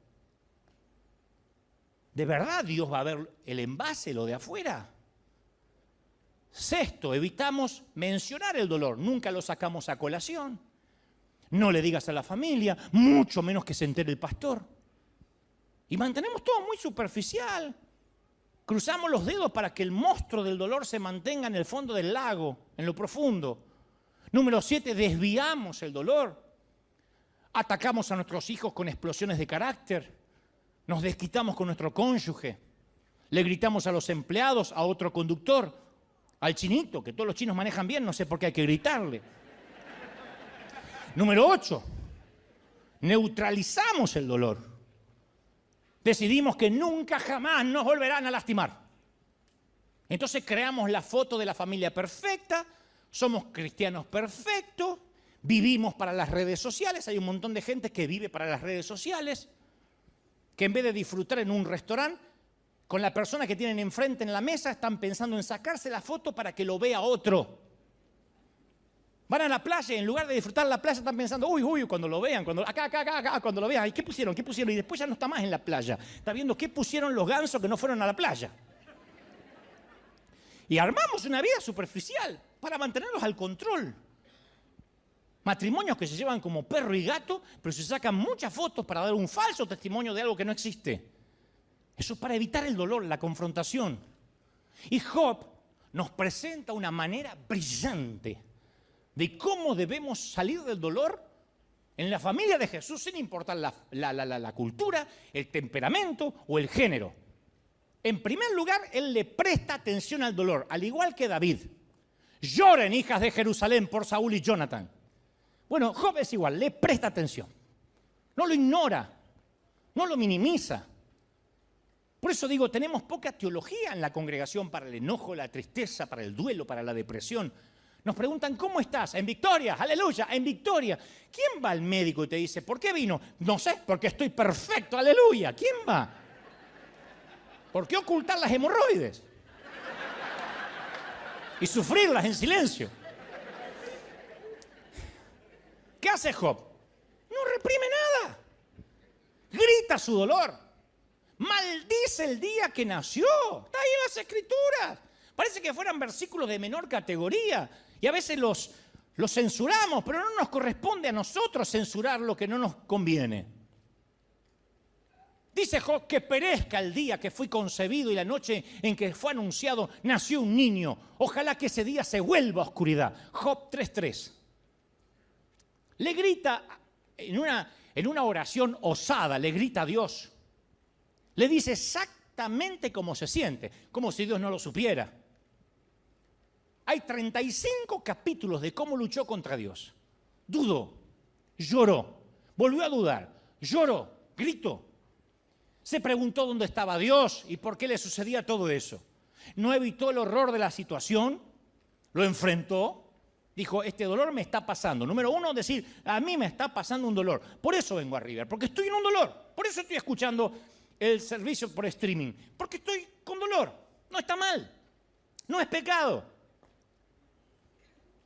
¿De verdad Dios va a ver el envase, lo de afuera? 6, evitamos mencionar el dolor, nunca lo sacamos a colación. No le digas a la familia, mucho menos que se entere el pastor. Y mantenemos todo muy superficial. Cruzamos los dedos para que el monstruo del dolor se mantenga en el fondo del lago, en lo profundo. Número 7, desviamos el dolor. Atacamos a nuestros hijos con explosiones de carácter. Nos desquitamos con nuestro cónyuge. Le gritamos a los empleados, a otro conductor, al chinito, que todos los chinos manejan bien, no sé por qué hay que gritarle. Número 8, neutralizamos el dolor. Decidimos que nunca jamás nos volverán a lastimar. Entonces creamos la foto de la familia perfecta, somos cristianos perfectos, vivimos para las redes sociales. Hay un montón de gente que vive para las redes sociales, que en vez de disfrutar en un restaurante, con la persona que tienen enfrente en la mesa, están pensando en sacarse la foto para que lo vea otro. Van a la playa y en lugar de disfrutar la playa están pensando, uy, cuando lo vean, acá, cuando lo vean, ¿y qué pusieron? Y después ya no está más en la playa. Está viendo qué pusieron los gansos que no fueron a la playa. Y armamos una vida superficial para mantenerlos al control. Matrimonios que se llevan como perro y gato, pero se sacan muchas fotos para dar un falso testimonio de algo que no existe. Eso es para evitar el dolor, la confrontación. Y Job nos presenta una manera brillante de cómo debemos salir del dolor en la familia de Jesús, sin importar la cultura, el temperamento o el género. En primer lugar, él le presta atención al dolor, al igual que David. Lloren, hijas de Jerusalén, por Saúl y Jonathan. Bueno, Job es igual, le presta atención. No lo ignora, no lo minimiza. Por eso digo, tenemos poca teología en la congregación para el enojo, la tristeza, para el duelo, para la depresión. Nos preguntan, ¿cómo estás? En victoria, aleluya, en victoria. ¿Quién va al médico y te dice, ¿por qué vino? No sé, porque estoy perfecto, aleluya. ¿Quién va? ¿Por qué ocultar las hemorroides? Y sufrirlas en silencio. ¿Qué hace Job? No reprime nada. Grita su dolor. Maldice el día que nació. Está ahí en las Escrituras. Parece que fueran versículos de menor categoría. Y a veces los censuramos, pero no nos corresponde a nosotros censurar lo que no nos conviene. Dice Job que perezca el día que fui concebido y la noche en que fue anunciado nació un niño. Ojalá que ese día se vuelva a oscuridad. Job 3:3. Le grita en una oración osada, le grita a Dios. Le dice exactamente cómo se siente, como si Dios no lo supiera. Hay 35 capítulos de cómo luchó contra Dios. Dudó, lloró, volvió a dudar, lloró, gritó. Se preguntó dónde estaba Dios y por qué le sucedía todo eso. No evitó el horror de la situación, lo enfrentó. Dijo, este dolor me está pasando. Número uno, decir, a mí me está pasando un dolor. Por eso vengo a River, porque estoy en un dolor. Por eso estoy escuchando el servicio por streaming. Porque estoy con dolor. No está mal. No es pecado.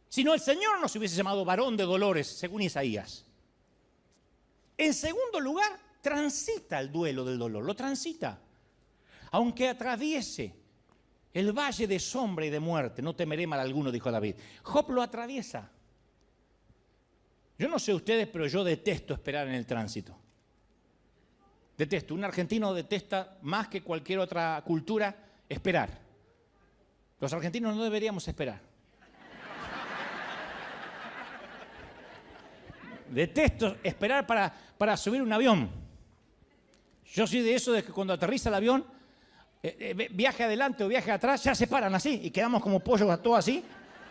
Si no, el Señor nos hubiese llamado varón de dolores, según Isaías. En segundo lugar, transita el duelo del dolor. Lo transita. Aunque atraviese el valle de sombra y de muerte, no temeré mal alguno, dijo David. Job lo atraviesa. Yo no sé ustedes, pero yo detesto esperar en el tránsito. Detesto. Un argentino detesta más que cualquier otra cultura esperar. Los argentinos no deberíamos esperar. Detesto esperar para subir un avión. Yo soy de eso de que cuando aterriza el avión, viaje adelante o viaje atrás, ya se paran así y quedamos como pollos todos así,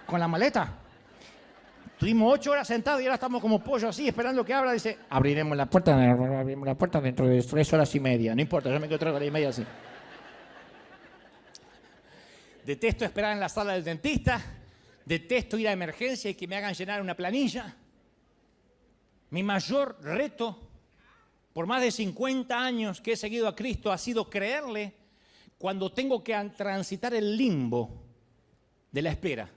con la maleta. Estuvimos 8 horas sentados y ahora estamos como pollos así, esperando que abra. Dice, abriremos la puerta dentro de 3 horas y media. No importa, yo me quedo 3 horas y media así. Detesto esperar en la sala del dentista. Detesto ir a emergencia y que me hagan llenar una planilla. Mi mayor reto, por más de 50 años que he seguido a Cristo, ha sido creerle cuando tengo que transitar el limbo de la espera.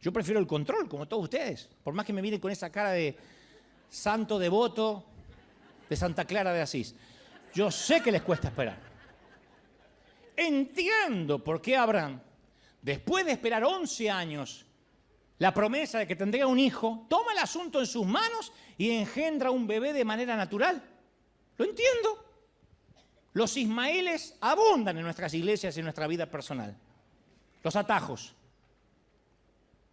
Yo prefiero el control, como todos ustedes, por más que me miren con esa cara de santo devoto de Santa Clara de Asís. Yo sé que les cuesta esperar. Entiendo por qué Abraham, después de esperar 11 años, la promesa de que tendría un hijo, toma el asunto en sus manos y engendra un bebé de manera natural. Lo entiendo. Los ismaeles abundan en nuestras iglesias y en nuestra vida personal. Los atajos.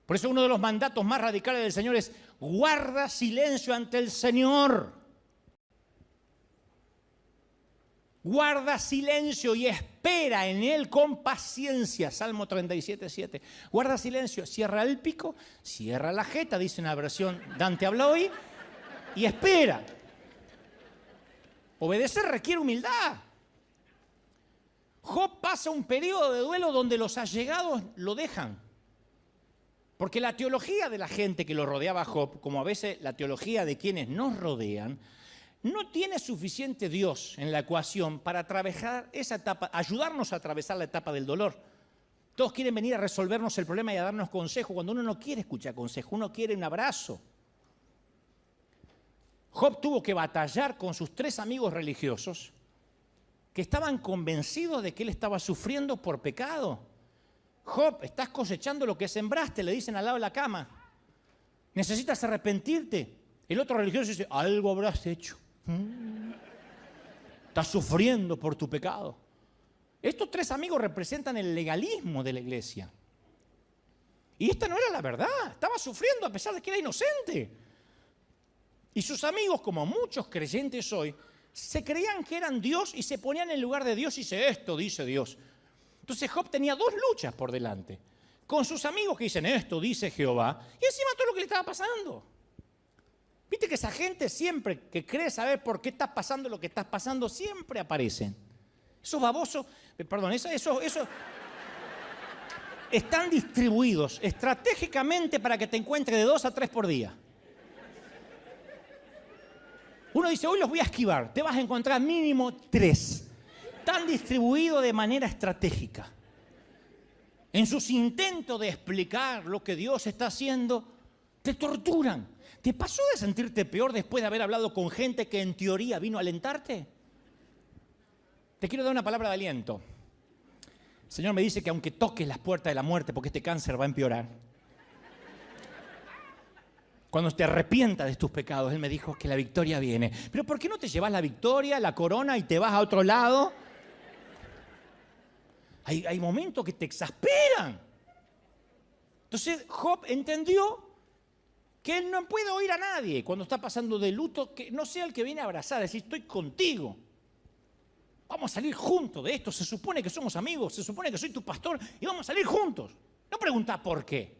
Por eso uno de los mandatos más radicales del Señor es guarda silencio ante el Señor. Guarda silencio y espera en Él con paciencia. Salmo 37:7. Guarda silencio, cierra el pico, cierra la jeta, dice una versión Dante habla hoy, y espera. Obedecer requiere humildad. Job pasa un periodo de duelo donde los allegados lo dejan. Porque la teología de la gente que lo rodeaba a Job, como a veces la teología de quienes nos rodean, no tiene suficiente Dios en la ecuación para atravesar esa etapa, ayudarnos a atravesar la etapa del dolor. Todos quieren venir a resolvernos el problema y a darnos consejo, cuando uno no quiere escuchar consejo, uno quiere un abrazo. Job tuvo que batallar con sus 3 amigos religiosos que estaban convencidos de que él estaba sufriendo por pecado. Job, estás cosechando lo que sembraste, le dicen al lado de la cama. Necesitas arrepentirte. El otro religioso dice, algo habrás hecho. Estás sufriendo por tu pecado. Estos 3 amigos representan el legalismo de la iglesia. Y esta no era la verdad. Estaba sufriendo a pesar de que era inocente. Y sus amigos, como muchos creyentes hoy, se creían que eran Dios y se ponían en el lugar de Dios y dice, esto dice Dios. Entonces Job tenía 2 luchas por delante. Con sus amigos que dicen, esto dice Jehová, y encima todo lo que le estaba pasando. Viste que esa gente siempre que cree saber por qué está pasando lo que está pasando, siempre aparecen. Esos babosos, perdón, esos están distribuidos estratégicamente para que te encuentres de 2 a 3 por día. Uno dice, hoy los voy a esquivar, te vas a encontrar mínimo 3. Están distribuidos de manera estratégica. En sus intentos de explicar lo que Dios está haciendo, te torturan. ¿Te pasó de sentirte peor después de haber hablado con gente que en teoría vino a alentarte? Te quiero dar una palabra de aliento. El Señor me dice que aunque toques las puertas de la muerte, porque este cáncer va a empeorar, cuando te arrepientas de tus pecados, Él me dijo que la victoria viene. Pero ¿por qué no te llevas la victoria, la corona y te vas a otro lado? Hay momentos que te exasperan. Entonces Job entendió que él no puede oír a nadie cuando está pasando de luto, que no sea el que viene a abrazar, decir, estoy contigo. Vamos a salir juntos de esto, se supone que somos amigos, se supone que soy tu pastor y vamos a salir juntos. No pregunta por qué.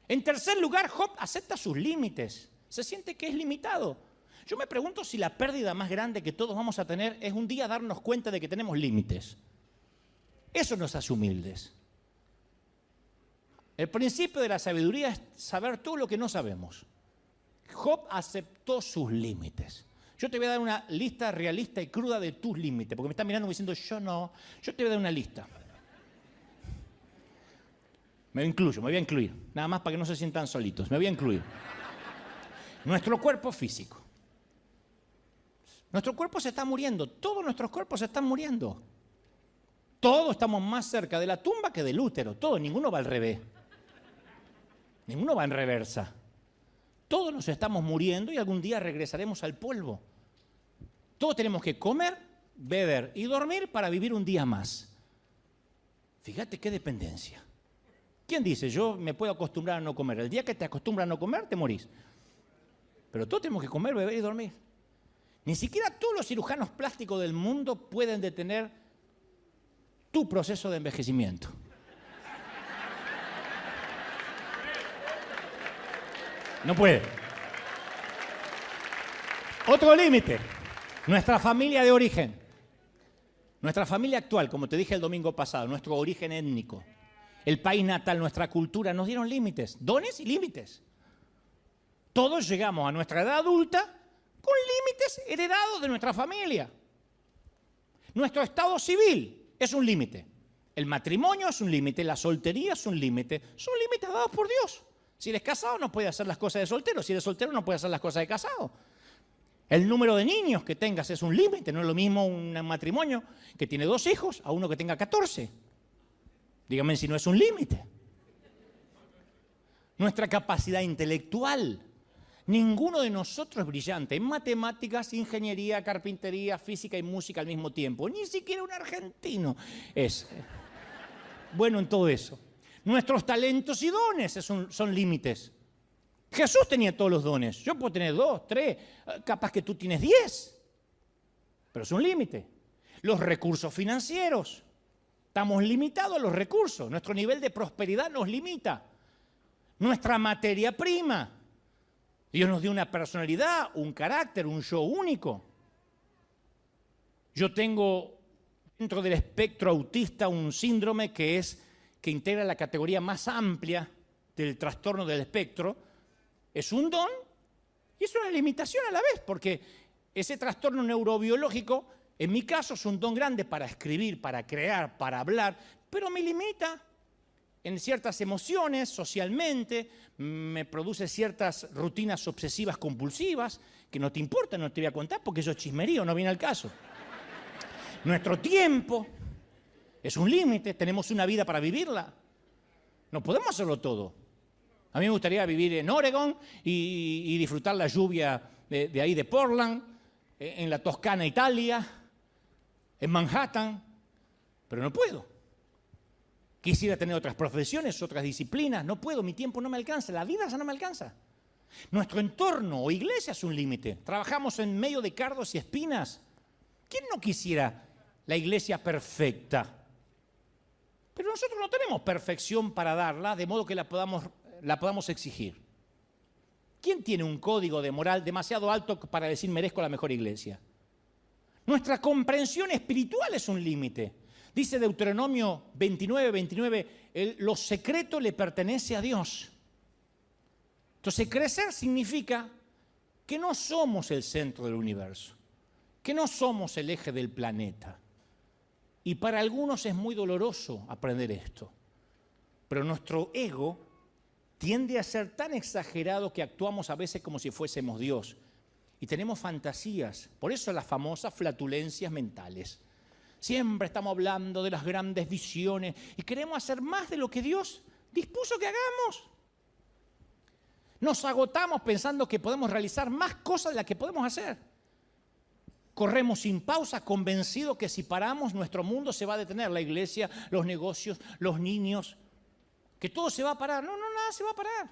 En tercer lugar, Job acepta sus límites, se siente que es limitado. Yo me pregunto si la pérdida más grande que todos vamos a tener es un día darnos cuenta de que tenemos límites. Eso nos hace humildes. El principio de la sabiduría es saber todo lo que no sabemos. Job aceptó sus límites. Yo te voy a dar una lista realista y cruda de tus límites, porque me están mirando diciendo, yo no. Yo te voy a dar una lista. Me voy a incluir, nada más para que no se sientan solitos. Me voy a incluir. Nuestro cuerpo físico. Nuestro cuerpo se está muriendo, todos nuestros cuerpos se están muriendo. Todos estamos más cerca de la tumba que del útero, todos, ninguno va al revés. Ninguno va en reversa. Todos nos estamos muriendo y algún día regresaremos al polvo. Todos tenemos que comer, beber y dormir para vivir un día más. Fíjate qué dependencia. ¿Quién dice, yo me puedo acostumbrar a no comer? El día que te acostumbras a no comer, te morís. Pero todos tenemos que comer, beber y dormir. Ni siquiera todos los cirujanos plásticos del mundo pueden detener tu proceso de envejecimiento. No puede. Otro límite, nuestra familia de origen. Nuestra familia actual, como te dije el domingo pasado, nuestro origen étnico, el país natal, nuestra cultura, nos dieron límites, dones y límites. Todos llegamos a nuestra edad adulta con límites heredados de nuestra familia. Nuestro estado civil es un límite. El matrimonio es un límite, la soltería es un límite. Son límites dados por Dios. Si eres casado no puedes hacer las cosas de soltero. Si eres soltero no puedes hacer las cosas de casado. El número de niños que tengas es un límite. No es lo mismo un matrimonio que tiene 2 hijos a uno que tenga 14. Dígame si no es un límite. Nuestra capacidad intelectual. Ninguno de nosotros es brillante en matemáticas, ingeniería, carpintería, física y música al mismo tiempo. Ni siquiera un argentino es bueno en todo eso. Nuestros talentos y dones son límites. Jesús tenía todos los dones. Yo puedo tener 2, 3, capaz que tú tienes 10. Pero es un límite. Los recursos financieros. Estamos limitados a los recursos. Nuestro nivel de prosperidad nos limita. Nuestra materia prima. Dios nos dio una personalidad, un carácter, un yo único. Yo tengo dentro del espectro autista un síndrome que integra la categoría más amplia del trastorno del espectro. Es un don y es una limitación a la vez, porque ese trastorno neurobiológico, en mi caso, es un don grande para escribir, para crear, para hablar, pero me limita en ciertas emociones, socialmente, me produce ciertas rutinas obsesivas compulsivas, que no te importa, no te voy a contar porque eso es chismerío, no viene al caso. Nuestro tiempo es un límite, tenemos una vida para vivirla. No podemos hacerlo todo. A mí me gustaría vivir en Oregon y disfrutar la lluvia de ahí de Portland, en la Toscana, Italia, en Manhattan, pero no puedo. Quisiera tener otras profesiones, otras disciplinas, no puedo, mi tiempo no me alcanza, la vida ya no me alcanza. Nuestro entorno o iglesia es un límite. Trabajamos en medio de cardos y espinas. ¿Quién no quisiera la iglesia perfecta? Pero nosotros no tenemos perfección para darla, de modo que la podamos exigir. ¿Quién tiene un código de moral demasiado alto para decir merezco la mejor iglesia? Nuestra comprensión espiritual es un límite. Dice Deuteronomio 29, lo secreto le pertenece a Dios. Entonces, crecer significa que no somos el centro del universo, que no somos el eje del planeta. Y para algunos es muy doloroso aprender esto. Pero nuestro ego tiende a ser tan exagerado que actuamos a veces como si fuésemos Dios. Y tenemos fantasías, por eso las famosas flatulencias mentales. Siempre estamos hablando de las grandes visiones y queremos hacer más de lo que Dios dispuso que hagamos. Nos agotamos pensando que podemos realizar más cosas de las que podemos hacer. Corremos sin pausa, convencidos que si paramos, nuestro mundo se va a detener. La iglesia, los negocios, los niños, que todo se va a parar. No, nada se va a parar.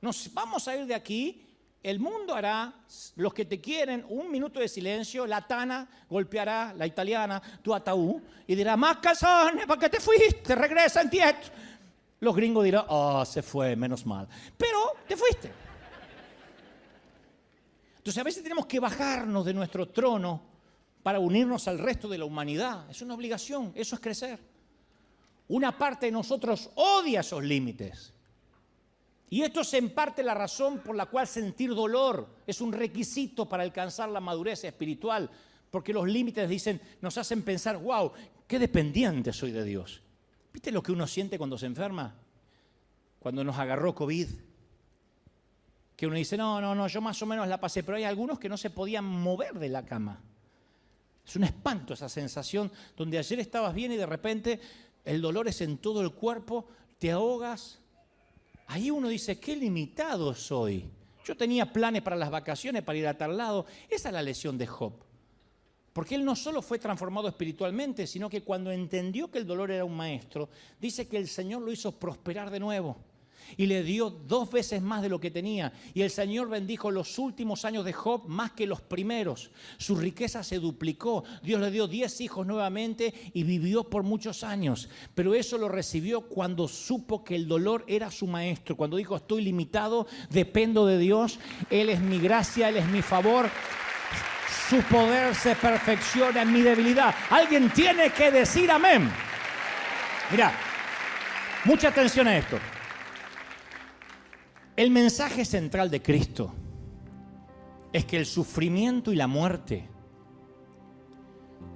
Nos vamos a ir de aquí. El mundo hará, los que te quieren, un minuto de silencio. La tana golpeará, la italiana, tu ataúd y dirá, más calzones, ¿para qué te fuiste? Regresa en tieto. Los gringos dirán, se fue, menos mal. Pero te fuiste. Entonces a veces tenemos que bajarnos de nuestro trono para unirnos al resto de la humanidad. Es una obligación, eso es crecer. Una parte de nosotros odia esos límites. Y esto es en parte la razón por la cual sentir dolor es un requisito para alcanzar la madurez espiritual, porque los límites nos hacen pensar, wow, qué dependiente soy de Dios. ¿Viste lo que uno siente cuando se enferma? Cuando nos agarró COVID, que uno dice, no, yo más o menos la pasé, pero hay algunos que no se podían mover de la cama. Es un espanto esa sensación donde ayer estabas bien y de repente el dolor es en todo el cuerpo, te ahogas. Ahí uno dice, qué limitado soy. Yo tenía planes para las vacaciones, para ir a tal lado. Esa es la lección de Job. Porque él no solo fue transformado espiritualmente, sino que cuando entendió que el dolor era un maestro, dice que el Señor lo hizo prosperar de nuevo. Y le dio 2 veces más de lo que tenía. Y el Señor bendijo los últimos años de Job más que los primeros. Su riqueza se duplicó. Dios le dio 10 hijos nuevamente y vivió por muchos años. Pero eso lo recibió cuando supo que el dolor era su maestro. Cuando dijo, estoy limitado, dependo de Dios. Él es mi gracia, Él es mi favor. Su poder se perfecciona en mi debilidad. Alguien tiene que decir amén. Mira, mucha atención a esto. El mensaje central de Cristo es que el sufrimiento y la muerte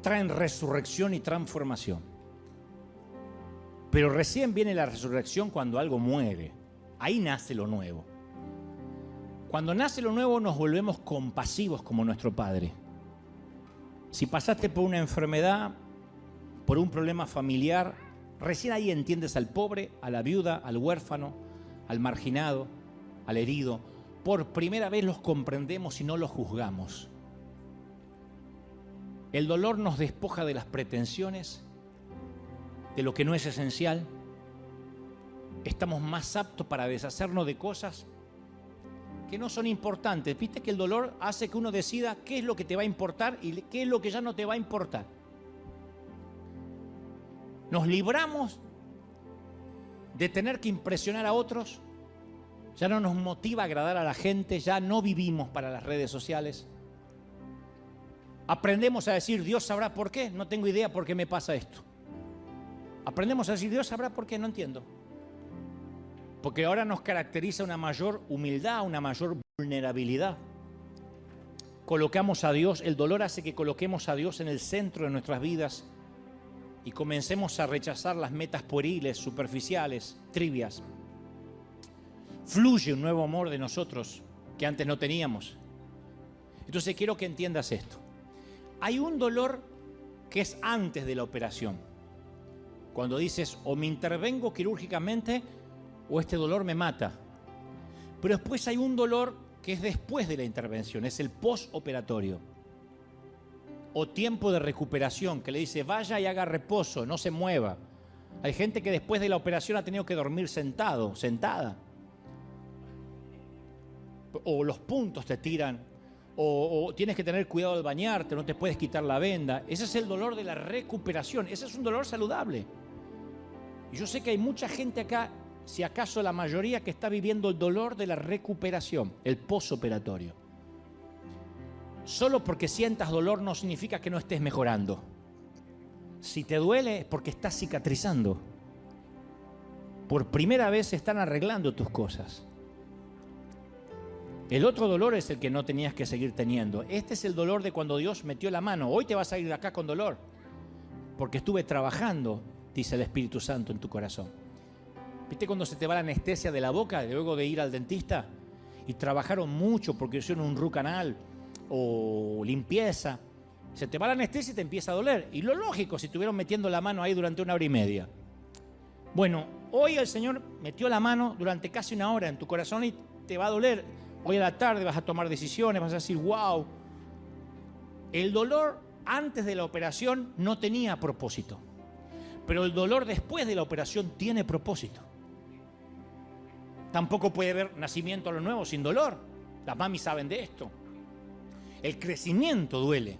traen resurrección y transformación. Pero recién viene la resurrección cuando algo muere. Ahí nace lo nuevo. Cuando nace lo nuevo nos volvemos compasivos como nuestro Padre. Si pasaste por una enfermedad, por un problema familiar, recién ahí entiendes al pobre, a la viuda, al huérfano, al marginado, al herido. Por primera vez los comprendemos y no los juzgamos. El dolor nos despoja de las pretensiones, de lo que no es esencial. Estamos más aptos para deshacernos de cosas que no son importantes. Viste que el dolor hace que uno decida qué es lo que te va a importar y qué es lo que ya no te va a importar. Nos libramos de tener que impresionar a otros. Ya no nos motiva a agradar a la gente, ya no vivimos para las redes sociales. Aprendemos a decir, Dios sabrá por qué, no tengo idea por qué me pasa esto. Aprendemos a decir, Dios sabrá por qué, no entiendo. Porque ahora nos caracteriza una mayor humildad, una mayor vulnerabilidad. Colocamos a Dios, el dolor hace que coloquemos a Dios en el centro de nuestras vidas y comencemos a rechazar las metas pueriles, superficiales, trivias. Fluye un nuevo amor de nosotros que antes no teníamos. Entonces quiero que entiendas esto. Hay un dolor que es antes de la operación. Cuando dices, o me intervengo quirúrgicamente o este dolor me mata. Pero después hay un dolor que es después de la intervención, es el postoperatorio. O tiempo de recuperación, que le dice, vaya y haga reposo, no se mueva. Hay gente que después de la operación ha tenido que dormir sentado, sentada. O los puntos te tiran, o tienes que tener cuidado de bañarte, no te puedes quitar la venda. Ese es el dolor de la recuperación, ese es un dolor saludable. Y yo sé que hay mucha gente acá, si acaso la mayoría, que está viviendo el dolor de la recuperación, el postoperatorio. Solo porque sientas dolor no significa que no estés mejorando. Si te duele es porque estás cicatrizando. Por primera vez se están arreglando tus cosas. El otro dolor es el que no tenías que seguir teniendo. Este es el dolor de cuando Dios metió la mano. Hoy te vas a ir de acá con dolor, porque estuve trabajando, dice el Espíritu Santo en tu corazón. ¿Viste cuando se te va la anestesia de la boca luego de ir al dentista? Y trabajaron mucho porque hicieron un root canal o limpieza. Se te va la anestesia y te empieza a doler. Y lo lógico, si estuvieron metiendo la mano ahí durante 1 hora y media. Bueno, hoy el Señor metió la mano durante casi 1 hora en tu corazón y te va a doler. Hoy a la tarde vas a tomar decisiones, vas a decir, wow. El dolor antes de la operación no tenía propósito. Pero el dolor después de la operación tiene propósito. Tampoco puede haber nacimiento a lo nuevo sin dolor. Las mamis saben de esto. El crecimiento duele.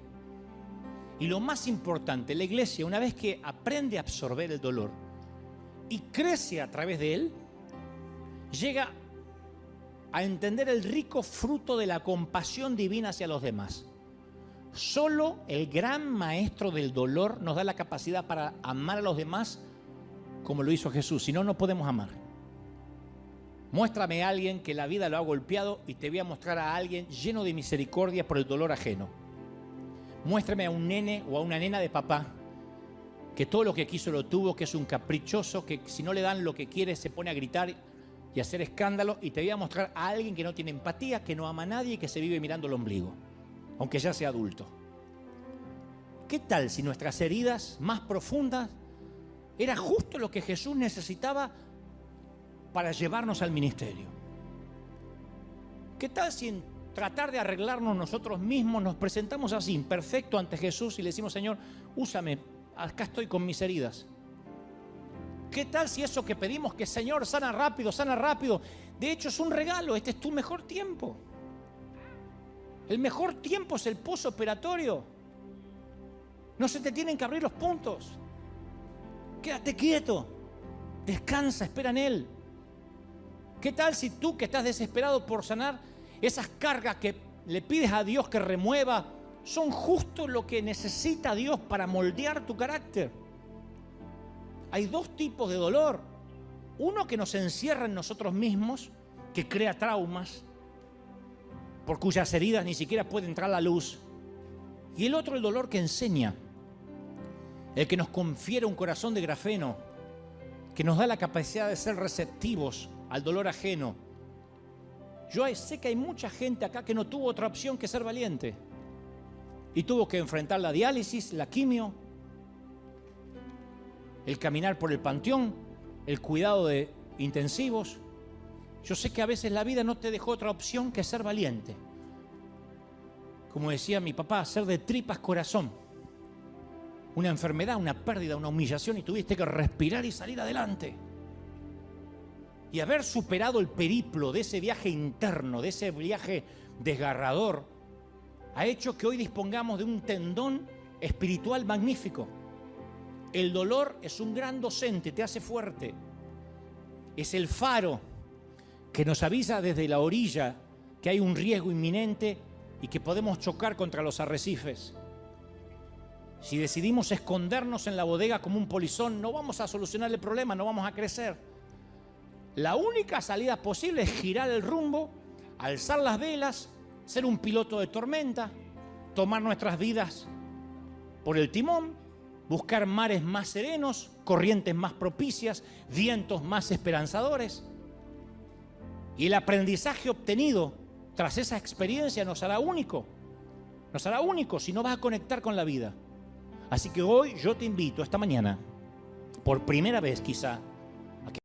Y lo más importante, la iglesia, una vez que aprende a absorber el dolor y crece a través de él, llega a entender el rico fruto de la compasión divina hacia los demás. Solo el gran maestro del dolor nos da la capacidad para amar a los demás como lo hizo Jesús. Si no, no podemos amar. Muéstrame a alguien que la vida lo ha golpeado y te voy a mostrar a alguien lleno de misericordia por el dolor ajeno. Muéstrame a un nene o a una nena de papá que todo lo que quiso lo tuvo, que es un caprichoso, que si no le dan lo que quiere se pone a gritar y hacer escándalo, y te voy a mostrar a alguien que no tiene empatía, que no ama a nadie y que se vive mirando el ombligo, aunque ya sea adulto. ¿Qué tal si nuestras heridas más profundas era justo lo que Jesús necesitaba para llevarnos al ministerio? ¿Qué tal si en tratar de arreglarnos nosotros mismos nos presentamos así, imperfecto ante Jesús, y le decimos, Señor, úsame, acá estoy con mis heridas? ¿Qué tal si eso que pedimos, que Señor, sana rápido, de hecho es un regalo, este es tu mejor tiempo? El mejor tiempo es el postoperatorio. No se te tienen que abrir los puntos. Quédate quieto, descansa, espera en Él. ¿Qué tal si tú, que estás desesperado por sanar, esas cargas que le pides a Dios que remueva son justo lo que necesita Dios para moldear tu carácter? Hay 2 tipos de dolor. Uno que nos encierra en nosotros mismos, que crea traumas, por cuyas heridas ni siquiera puede entrar la luz. Y el otro, el dolor que enseña, el que nos confiere un corazón de grafeno, que nos da la capacidad de ser receptivos al dolor ajeno. Yo sé que hay mucha gente acá que no tuvo otra opción que ser valiente y tuvo que enfrentar la diálisis, la quimio, el caminar por el panteón, el cuidado de intensivos. Yo sé que a veces la vida no te dejó otra opción que ser valiente. Como decía mi papá, hacer de tripas corazón. Una enfermedad, una pérdida, una humillación, y tuviste que respirar y salir adelante. Y haber superado el periplo de ese viaje interno, de ese viaje desgarrador, ha hecho que hoy dispongamos de un tendón espiritual magnífico. El dolor es un gran docente, te hace fuerte. Es el faro que nos avisa desde la orilla que hay un riesgo inminente y que podemos chocar contra los arrecifes. Si decidimos escondernos en la bodega como un polizón, no vamos a solucionar el problema, no vamos a crecer. La única salida posible es girar el rumbo, alzar las velas, ser un piloto de tormenta, tomar nuestras vidas por el timón, buscar mares más serenos, corrientes más propicias, vientos más esperanzadores. Y el aprendizaje obtenido tras esa experiencia nos hará único si no vas a conectar con la vida. Así que hoy yo te invito, esta mañana, por primera vez quizá, a que